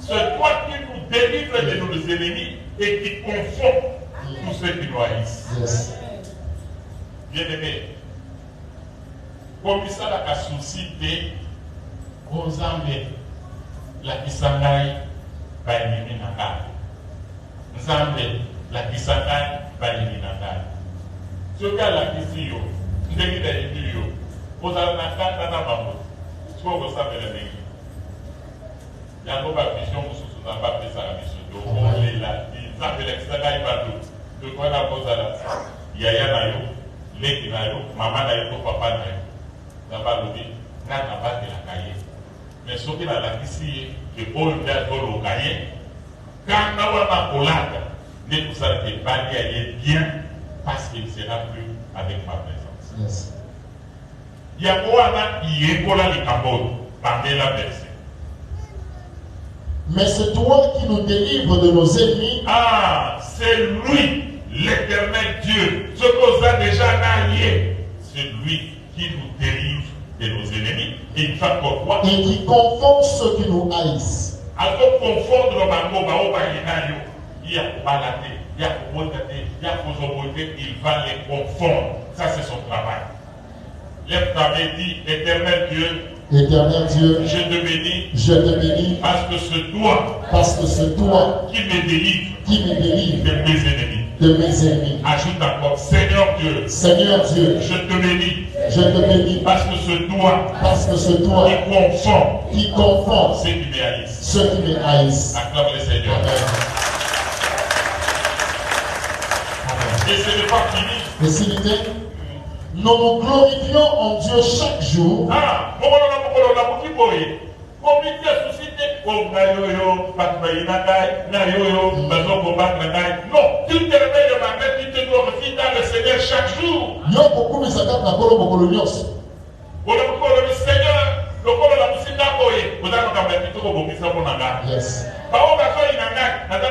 C'est toi qui nous délivres de nos ennemis et qui confond tous ceux qui nous haïssent. Yes. Bien-aimé, comme ça la souci de Nzambe la kisangai ba ennemi na ngai. Nzambe la kisangai ba ennemi na ngai. Soki alakisi yo ndenge nayebi yo kozala na kanda na bango soki okosambela ndenge yango bavision mosusu na bapesaka biso tokolela nzambe lakisa ngai bato tokwana kozala yaya na yo leki na yo mama na yo to papa na yo nzambe alobi nga nabatelaka ye mais soki nalakisi ye ke oyo nde azoloka ye kanda wana kolanda nde kosalaka ebali ya ye bien parce qu'il sera plus avec ma présence. Yes. Yango wana yekola likambo oyo bandela verset. Mais c'est toi qui nous délivres de nos ennemis. Ah, c'est lui, l'éternel Dieu. Ce qu'on a déjà allié, c'est lui qui nous délivre de nos ennemis. Et il fait pourquoi? Et qui confond ceux qui nous haïssent. Alors confondre bango bao bayinayo, il y a balade, il y a kobotate, il y a kozobote, il va les confondre. Ça c'est son travail. Lève ta main, dit éternel Dieu. Éternel Dieu, Je te bénis je te bénis parce que c'est toi parce que c'est toi qui me délivre qui me délivre de mes ennemis. de mes ennemis. Ajoute encore, Seigneur Dieu, Seigneur Dieu, je te bénis je te bénis parce que c'est toi parce que c'est toi qui qui confond confond ceux qui me haïssent. ceux qui me haïssent. Acclame le Seigneur. Amen. Amen. Et ce n'est pas fini. Et s'il était, nous nous glorifions en Dieu chaque jour. Ah, mokolo na mokolo na moki boye. Komite susi Non, tu te réveilles le matin, tu te glorifies dans le Seigneur chaque jour. Seigneur, le corps de la piscine n'a pas eu. Vous avez un petit peu de bobisa pour Naga. Yes. Par contre, quand il y a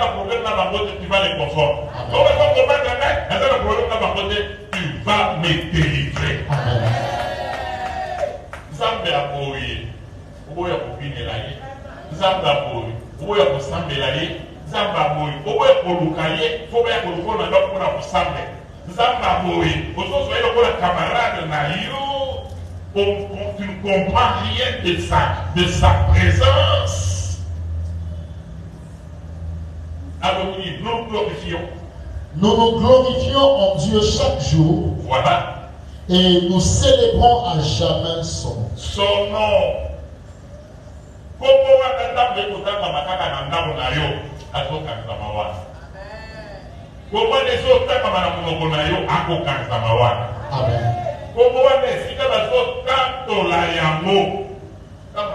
un problème dans ma côté, tu vas les confort. Quand on va combattre un mec, il y a un problème dans ma côté, tu vas me délivrer. Zambé a boyé. Vous voyez pour finir là. Zambé a boyé. Vous voyez pour Zambé là. Zambé a boyé. Vous voyez pour Lukaye. Vous voyez pour Lukaye. Vous voyez pour Zambé. Zambé a boyé. Vous voyez pour le camarade Naïro. Tu ne comprends rien de sa présence. Alors nous glorifions. Nous nous glorifions en Dieu chaque jour. Voilà. Et nous célébrons à jamais son nom. Son nom. Amen. Comment est-ce que la chose tant la yango quand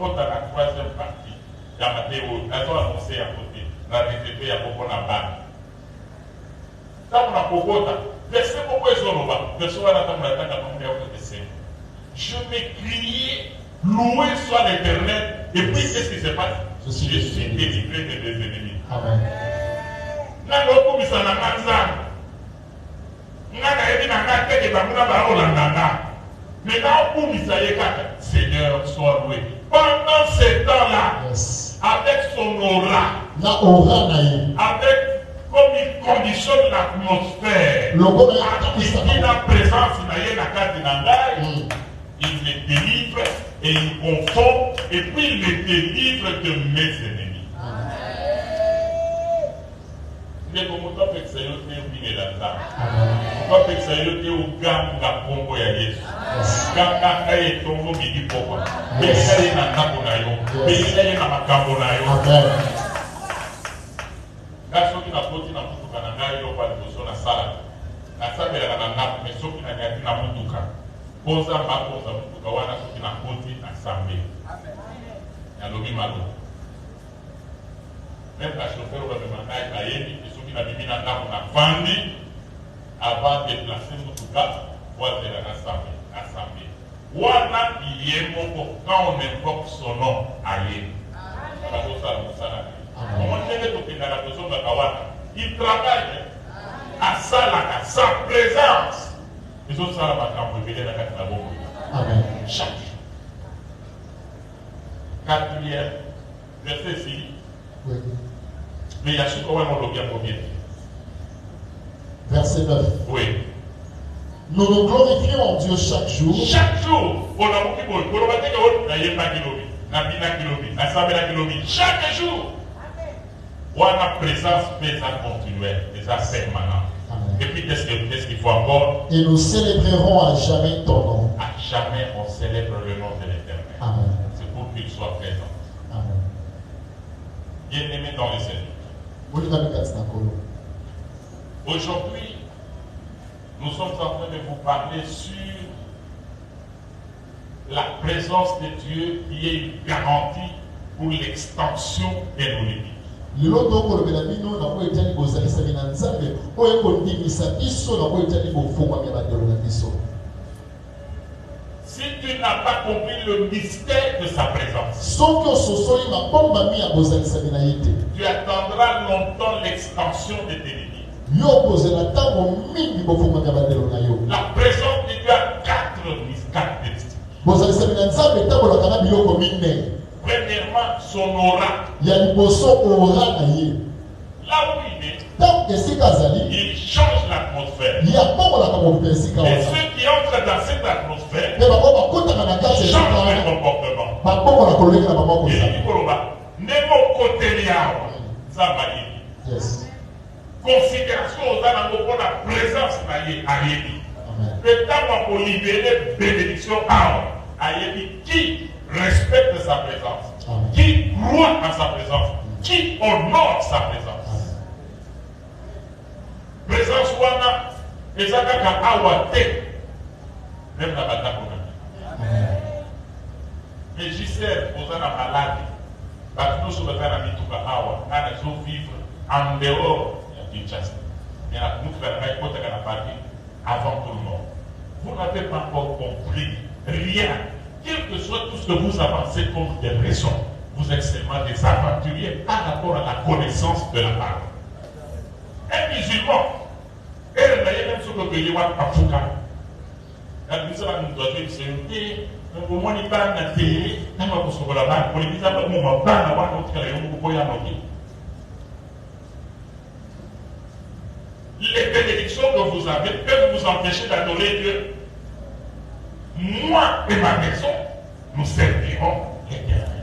on a la troisième partie de la Mathéo, elles ont annoncé à côté la DTP à Bokona Ban. Quand on a Bokota, verset pourquoi ils sont là-bas, verset où on a je m'ai crié, loué soit l'Éternel, et puis qu'est-ce qui se passe? Je suis délivré de mes ennemis. Amen. Seigneur, sois loué. Pendant ce temps-là, yes, avec son aura, avec comme il conditionne l'atmosphère, il a présence, il me délivre et il confond, et puis il me délivre de mes ennemis. Les commontants peuvent se yoter au milieu de la table. Pourquoi peuvent se yoter au gamme la pombo ya Yesu? Ganga kaye tombo midi pokwa. Beka ye na nako na yo. Beka ye na makambo na yo. Gaso ki na poti na mutuka na ngai yo pa liboso na sala. Na sabela na nako me soki na nyati na mutuka. Poza makoza mutuka wana soki na poti na sambe. Ya lobi malo. Même la chauffeur va me demander à Yémi, et ceux qui n'ont mis dans la Fandi, avant de placer mon tout cas, voir de l'assemblée. Wana Yémo, quand on invoque son nom à Yémi. Comment est-ce que la personne de Kawana, il travaille à sa présence. Les autres salles vont révéler la carte de la bombe. Amen. Chaque jour. Quatrième, verset 6. Oui. Mais il y a ce qu'on va bien combien. Verset 9. Oui. Nous nous glorifions en Dieu chaque jour. Chaque jour. Chaque jour. On a présence continuelle, présence permanente. Et puis qu'est-ce qu'il faut encore? Et nous célébrerons à jamais ton nom. À jamais on célèbre le nom de l'Éternel. C'est pour qu'il soit présent. Amen. Bien-aimé dans le Seigneur. Aujourd'hui, nous sommes en train de vous parler sur la présence de Dieu qui est une garantie pour l'extension de nos limites. Si tu n'as pas compris le mystère de sa présence, tu attendras longtemps l'extension de tes limites. La présence de Dieu a quatre caractéristiques. Premièrement, son aura. Là où il est, il change l'atmosphère. Et ceux qui entrent dans cette atmosphère changent leur comportement. Considération aux âmes pour la présence d'Ayebi. Le temps pour libérer bénédiction à Ayebi qui respecte sa présence, qui croit en sa présence, qui honore sa présence. Présence wana ezakaka awa te même na batako. Mais Gisèle aux âmes malades. Nous sommes vivre en dehors de Kinshasa. Mais nous avant tout le monde. Vous n'avez pas encore compris rien. Quel que soit tout ce que vous avancez comme des raisons, vous êtes seulement des aventuriers par rapport à la connaissance de la parole. Un musulman, elle n'a même ce que vous voyez à Fouka. La musulmane nous doit dire c'est au moins il parle de télé, quand on se voit là-bas, on dit ça, on va pas avoir notre carrière, on va pas y les bénédictions que vous avez peuvent vous empêcher d'adorer Dieu. Moi et ma maison, nous servirons l'Éternel.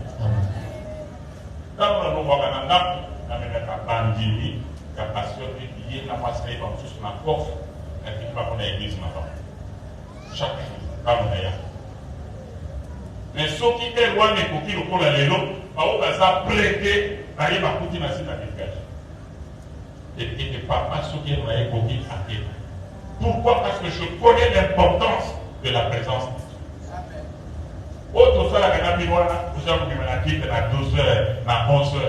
Quand on va voir un homme, on a même un bandini, qui a passion de lier la masse et on tous la coffre, et puis on a l'église maintenant. Chaque jour, quand on est là. Mais ceux qui est loin de qui le pôle à l'élo, on va prêter, on va continuer à se faire. Et ne pas ceux qui est loin de qui à qui. Pourquoi? Parce que je connais l'importance de la présence de Dieu. Autre fois, la Canapinoana, vous avez vu la quitte à 12h, à 11h.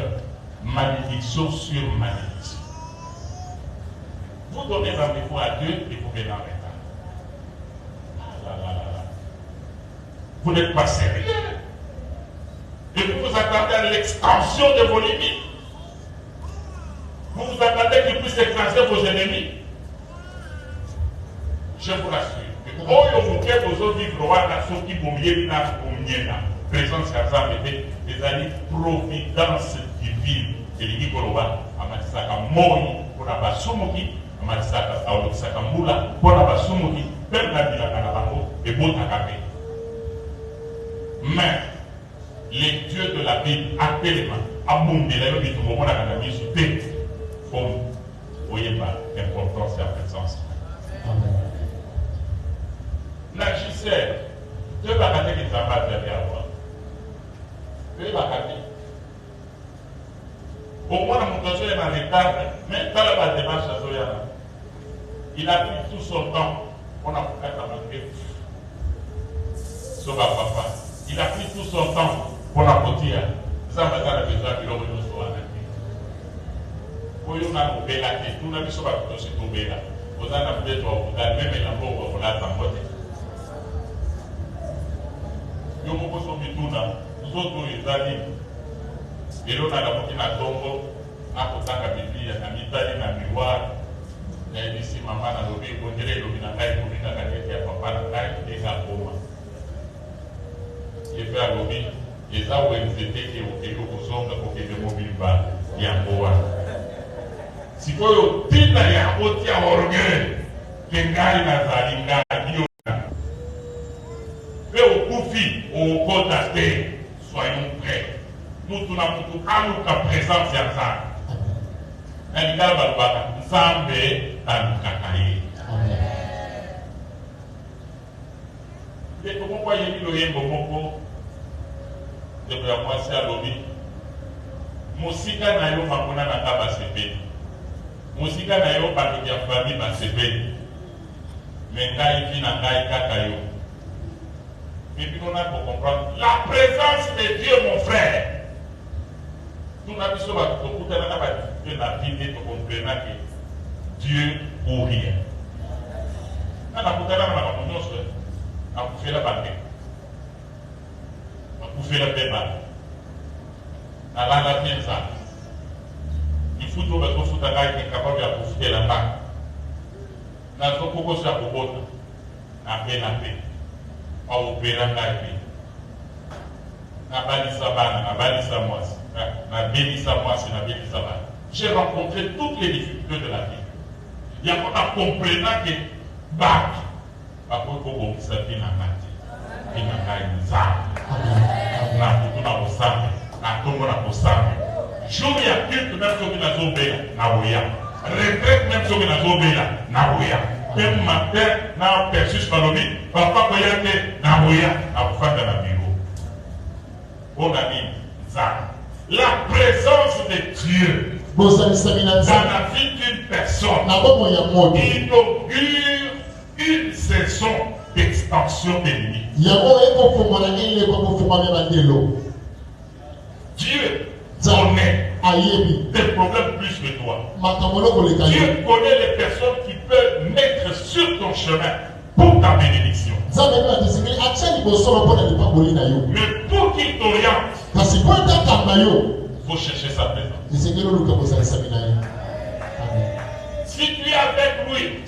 Malédiction sur malédiction. Vous donnez rendez-vous à Dieu et vous venez en retard. Vous n'êtes pas sérieux. Et vous vous attendez à l'extension de vos limites. Vous vous attendez qu'il puisse écraser vos ennemis. Je vous rassure. Oyo muke bozo vivre wana soki bomye na bomyena présence ya Nzambe ezali providence divine elingi koloba amatisaka moi mpona basumuki amatisaka aolokisaka mbula mpona basumuki mpe na bilaka na bango ebotaka mpe. Mais les dieux de la Bible atelema abondela yo bitumba omonaka na miso te comme oyeba importance ya présence. Amen. La Gisèle, Dieu va rater les embats de la avoir. Dieu va rater. Au moins, mon dossier est en retard, mais dans la démarche à Zoyana, il a pris tout son temps. On a fait à manquer. Sauf à papa. Il a pris tout son temps pour la potir. Ça m'a dit besoin qu'il aurait besoin de la pour nous, on a coupé la tête. Nous, on a vu ce que c'est tombé là. Vous en avez fait, vous avez même la peau, vous l'avez emporté. Nous avons fait tout là. Nous autres, les amis. Et là, on a la na tombo. On a posé la Bible, on a mis dans le miroir. On a dit si maman a lobby, on dirait que l'objet n'a pas été dans la tête, il y a papa dans la tête, et ça pour moi. Il fait à lobby. Et ça, où ils étaient, et au Kosong, au Kébé mobile, il y a un beau. Si vous avez dit qu'il y a un orgueil, que ngai nazali ngai mais au Koufi, au Kotate, soyons prêts. Nous tous nous avons la présence de ça. Et nous avons Nzambe Tanukakaye. Et comment voyez-vous le Yembo Moko de la moitié à l'objet? Musika na yo makona na kaba sepe. Musika na yo bato ya famille ba sepe. Mais ngai fi na ngai kaka yo. Mais puis on a pour comprendre la présence de Dieu, mon frère. Nous n'avons pas beaucoup de la vie pour comprendre que Dieu ou rien. On a beaucoup de choses à bouffer la banque, à bouffer la péba, à la pienza. Il faut trouver que vous êtes capable de bouffer la banque. Nous avons beaucoup de choses à bouffer. À peine à peine. À opérer la vie. À balisa bana, à balisa moisi. À balisa moisi, à balisa bana. J'ai rencontré toutes les difficultés de la vie. Il y a pas comprenant que bac. Par contre, il faut que ça vienne à matin. Il n'y a pas une zame. Il n'y a pas de zame. Il n'y a pas de zame. Jour il y a culte, même si on a zombé, Naouya. Retraite, même si on a zombé, Naouya. Même matin, on a perçu ce palomi. Papa, il y a que Naouya, à vous faire dans la bureau. On a dit zame. La présence de Dieu dans la vie d'une personne inaugure une saison d'extension des limites. Dieu connaît des problèmes plus que toi. Dieu connaît les personnes qui peuvent mettre sur ton chemin pour ta bénédiction. Mais pour qu'il t'oriente, il faut chercher sa présence. Si tu es avec lui,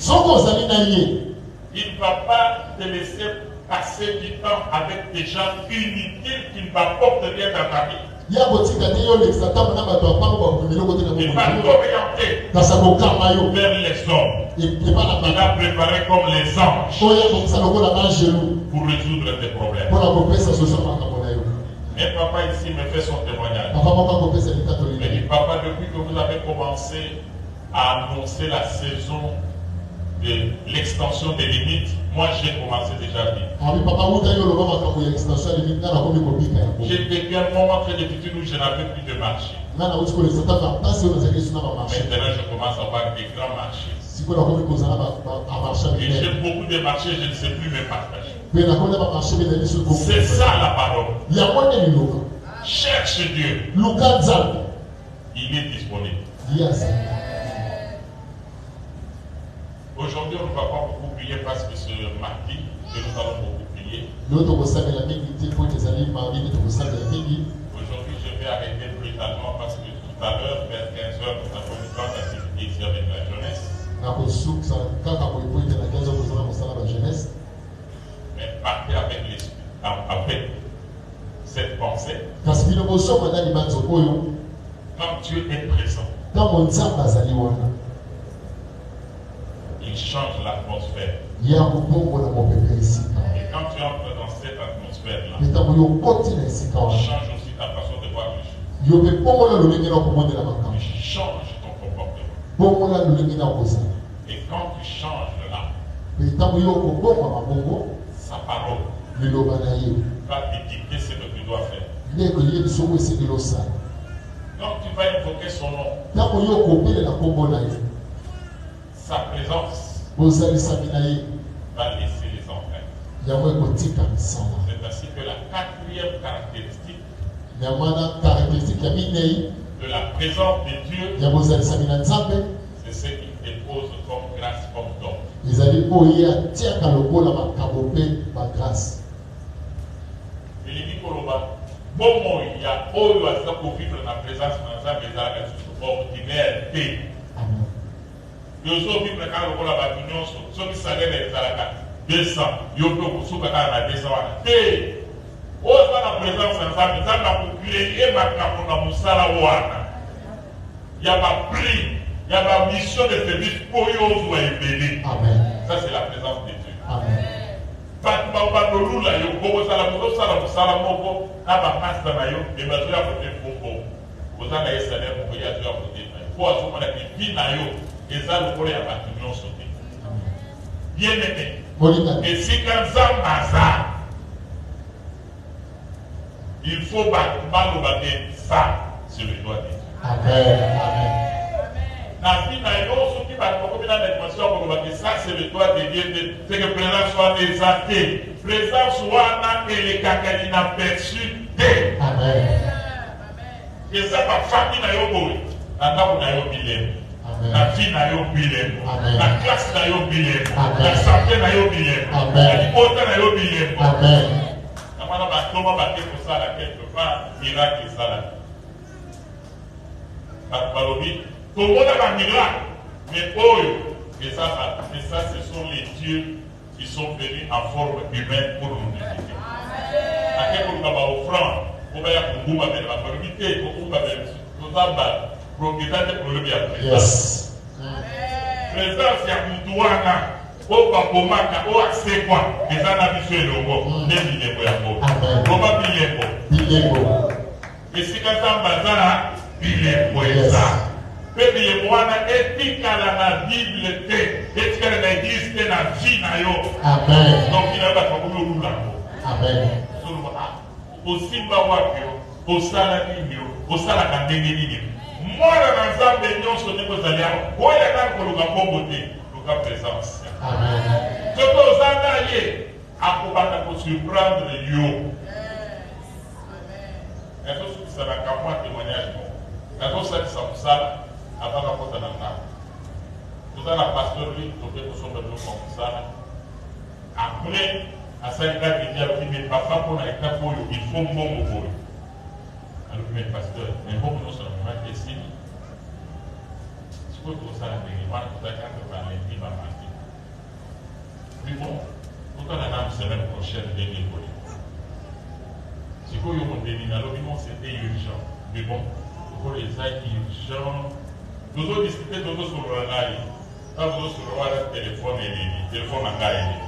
il ne va pas te laisser passer du temps avec des gens inutiles qui ne t'apportent rien dans ta vie. Il va t'orienter vers les hommes. Il a préparé comme les anges pour résoudre tes problèmes. Mais papa ici me fait son témoignage. Il dit, papa, depuis que vous avez commencé à annoncer la saison de l'extension des limites, moi j'ai commencé déjà à vivre. J'ai vécu un moment très difficile où je n'avais plus de marché. Maintenant je commence à avoir des grands marchés. Et j'ai beaucoup de marchés, je ne sais plus me partager. C'est ça la parole. Cherche Dieu. Il est disponible. Aujourd'hui, on ne va pas beaucoup prier parce que c'est mardi que nous allons beaucoup prier. Aujourd'hui, je vais arrêter brutalement parce que tout à l'heure, vers 15h, nous avons une grande activité ici avec la jeunesse. Mais partez avec l'esprit, avec cette pensée. Quand Dieu est présent, il change l'atmosphère. Et quand tu entres dans cette atmosphère-là, il change aussi ta façon de voir les choses. Il change ton comportement. Et quand tu changes là, sa parole va te dicter ce que tu dois faire. Quand tu vas invoquer son nom, sa présence va laisser les empreintes. C'est ainsi que la quatrième caractéristique de la présence de Dieu, c'est ce qu'il dépose comme grâce, comme don. Il dit bon, il y a vivre dans la présence de ordinaire. Nous sommes vivre dans la bâtiment, ceux qui salaient les Zalaka, 200, Yoto, Soukata, 200. Oh, c'est la présence ensemble, nous avons créé ma capone, Moussala Ouana. Il y a ma prix, il y a ma mission de service pour eux et béni. Ça, c'est la présence de Dieu. Amen. Bien aimé. Et si quand ça maza, il faut battre ça, c'est le doigt de Dieu. Amen. Ça, c'est le doigt de Dieu. C'est que présence soit exaltée. Présence soit et les caca inaperçus d'eux. Amen. Et ça, ma famille n'a pas eu. La vie n'a eu billet. La classe n'a eu billet. La santé n'a eu billet. La beauté n'a eu billet. Amen. Comment battre pour ça quelque part, miracle et ça là. Tout le monde a un miracle. Mais et ça, ce sont les dieux qui sont venus en forme humaine pour nous visiter. À quel moment on va offrande, on va y avoir pour vous, la formité, pour vous, propriétaire de problème à présence. Présence, il y a Moutouana, au Papomaka, au Asekwa, et ça n'a vu sur le mot, les billets pour la comment billets pour. Et si quand on va là, billets pour ça. Puis billets pour la éthique à la Bible, éthique à l'église, et la vie na yo. Amen. Donc il a pas de problème là. Amen. Aussi bas au salaire, au salaire d'Engénie. Moi, dans l'ensemble des gens, ce n'est pas ça. Moi, il y a un peu de beauté, de présence. Amen. Ce que vous avez à surprendre le lieu. Est-ce que ça va comme un témoignage? Quand ça comme ça, avant la porte dans la nous avons la pastorie, nous sommes comme ça. Après, à 5 ans, il y a le papa pour la étape où il faut bon mot. Alors, le pasteur, mais bon, nous sommes vraiment ici. Je peux que ça a été moi, tout à l'heure, on va aller vivre à partir. Mais bon, nous avons la semaine prochaine, de l'école. C'est quoi, ils ont dit, alors, c'était urgent. Mais bon, pour les actes urgents, nous avons discuté de nous sur le rail. Quand vous sur le téléphone et le téléphone en gagne.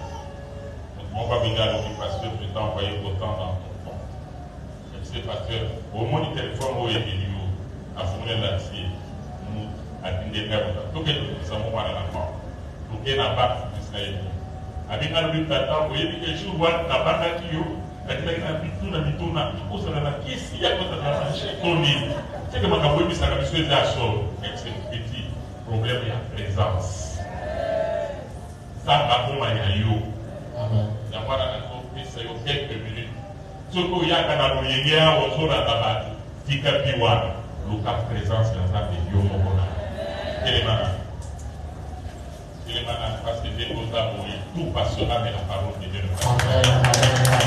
On va venir à l'occupation, je t'ai envoyé autant dans ton compte. Je sais, pasteur, au moins le téléphone où il est venu, à fournir l'acier, nous, à une des mères, tout ce que nous sommes dans la main. Tout ce qui est dans la banque, c'est ça. Avec un but d'attendre, vous voyez, que je vois la banque qui est avec un tout dans le tout, tout ça dans la qui est-ce qu'il y a quand on a marché, tourné. C'est que ma capoeira, ça a besoin d'assaut, avec ce petit problème de la présence. Ça va comme un yayo. Amen. Il y a quelques minutes. Ce qu'il y a quand on y a au sol à tabac, qui a pu voir le cas présence dans la vidéo. Il est malade. Il est malade parce que Dieu nous a mouillé. Tout passera, mais la parole de Dieu ne va pas. Amen.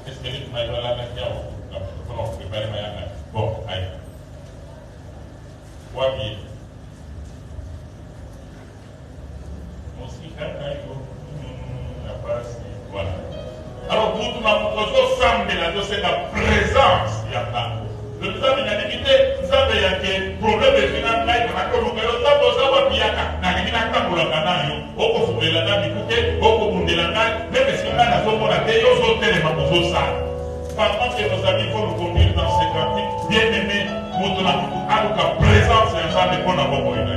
Est-ce que nous allons la mettre on prépare ma bon, allez. Wami. Voilà. Alors, pour tout le monde, semble la présence. Il y a là. Le président de l'unité, nous avons des problèmes de finances. Nous avons des problèmes de finances. Nous avons des problèmes de finances. Nous avons des problèmes de finances. Nous avons des problèmes de finances. Pendant que nos amis vont nous conduire dans ces cantiques, bien aimés, nous avons la présence et ensemble de qu'on a beaucoup aimé.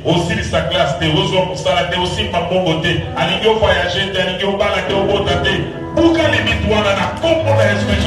aussi sa classe, aussi ma bongoté, aligno voyager, aligno balader au botate. Pourquoi les mitoires à comment la espèce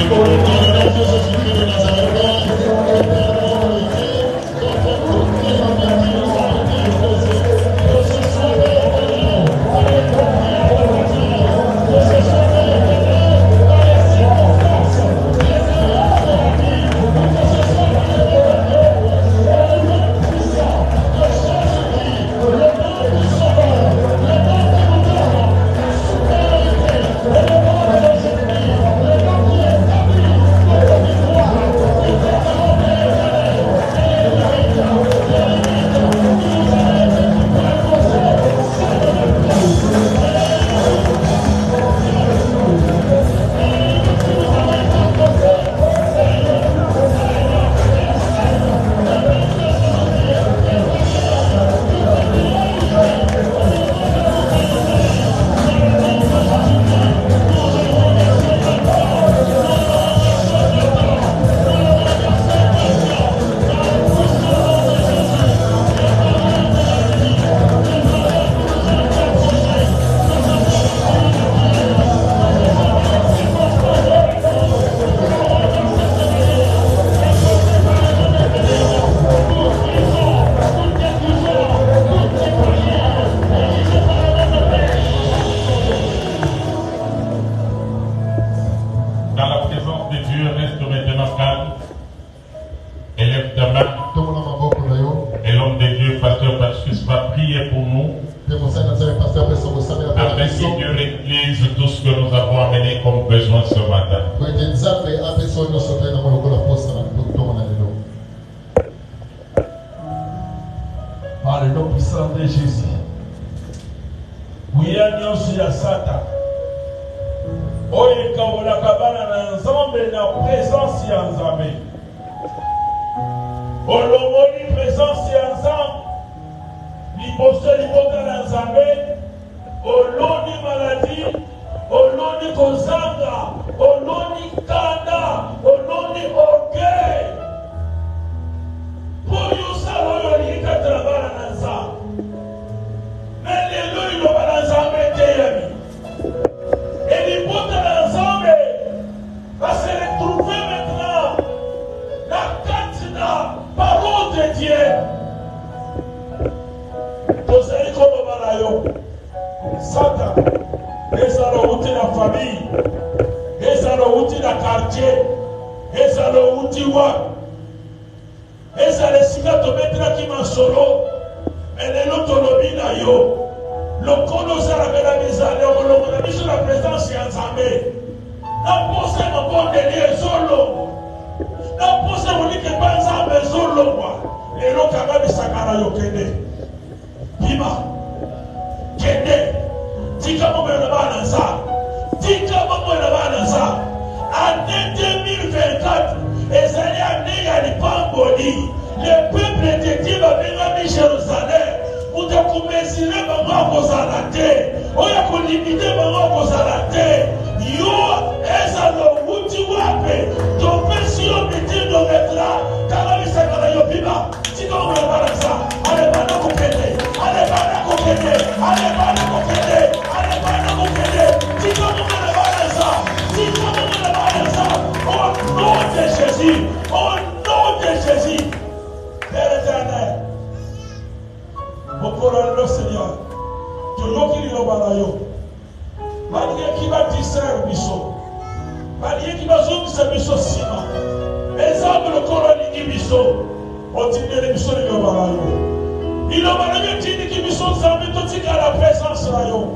Exemple, le colon dit biso, on dit bien les biso de Yobarayo. Il a malgré dit qu'il me sont amis tout à la présence là yo.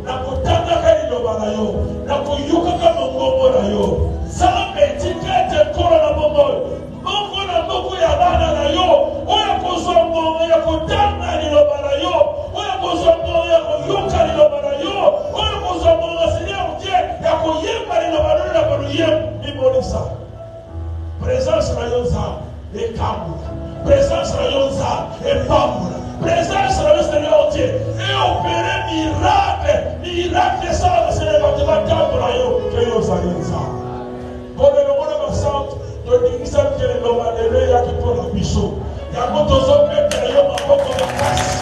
Na kutanga kali lo balayo. Na kuyuka kama ngombo la yo. Zambe tikete kora na bombo. Mungu na Mungu ya bana na yo. Oya kuzongo ya kutanga ni lo balayo. Oya kuzongo ya kuyuka ni lo balayo. Oya kuzongo ya sinia uje ya kuyemba ni lo balayo na kuyem mimolisa. Présence na yo za ekamula. Présence na yo za epamula. Présence na yo Seigneur Dieu. Et opérer miracle ça c'est le bâtiment temple na yo que yo za yenza. Comme le monde basante de l'Église que le monde ya qui pour la biso. Ya kotozo mettre yo maboko na kasi.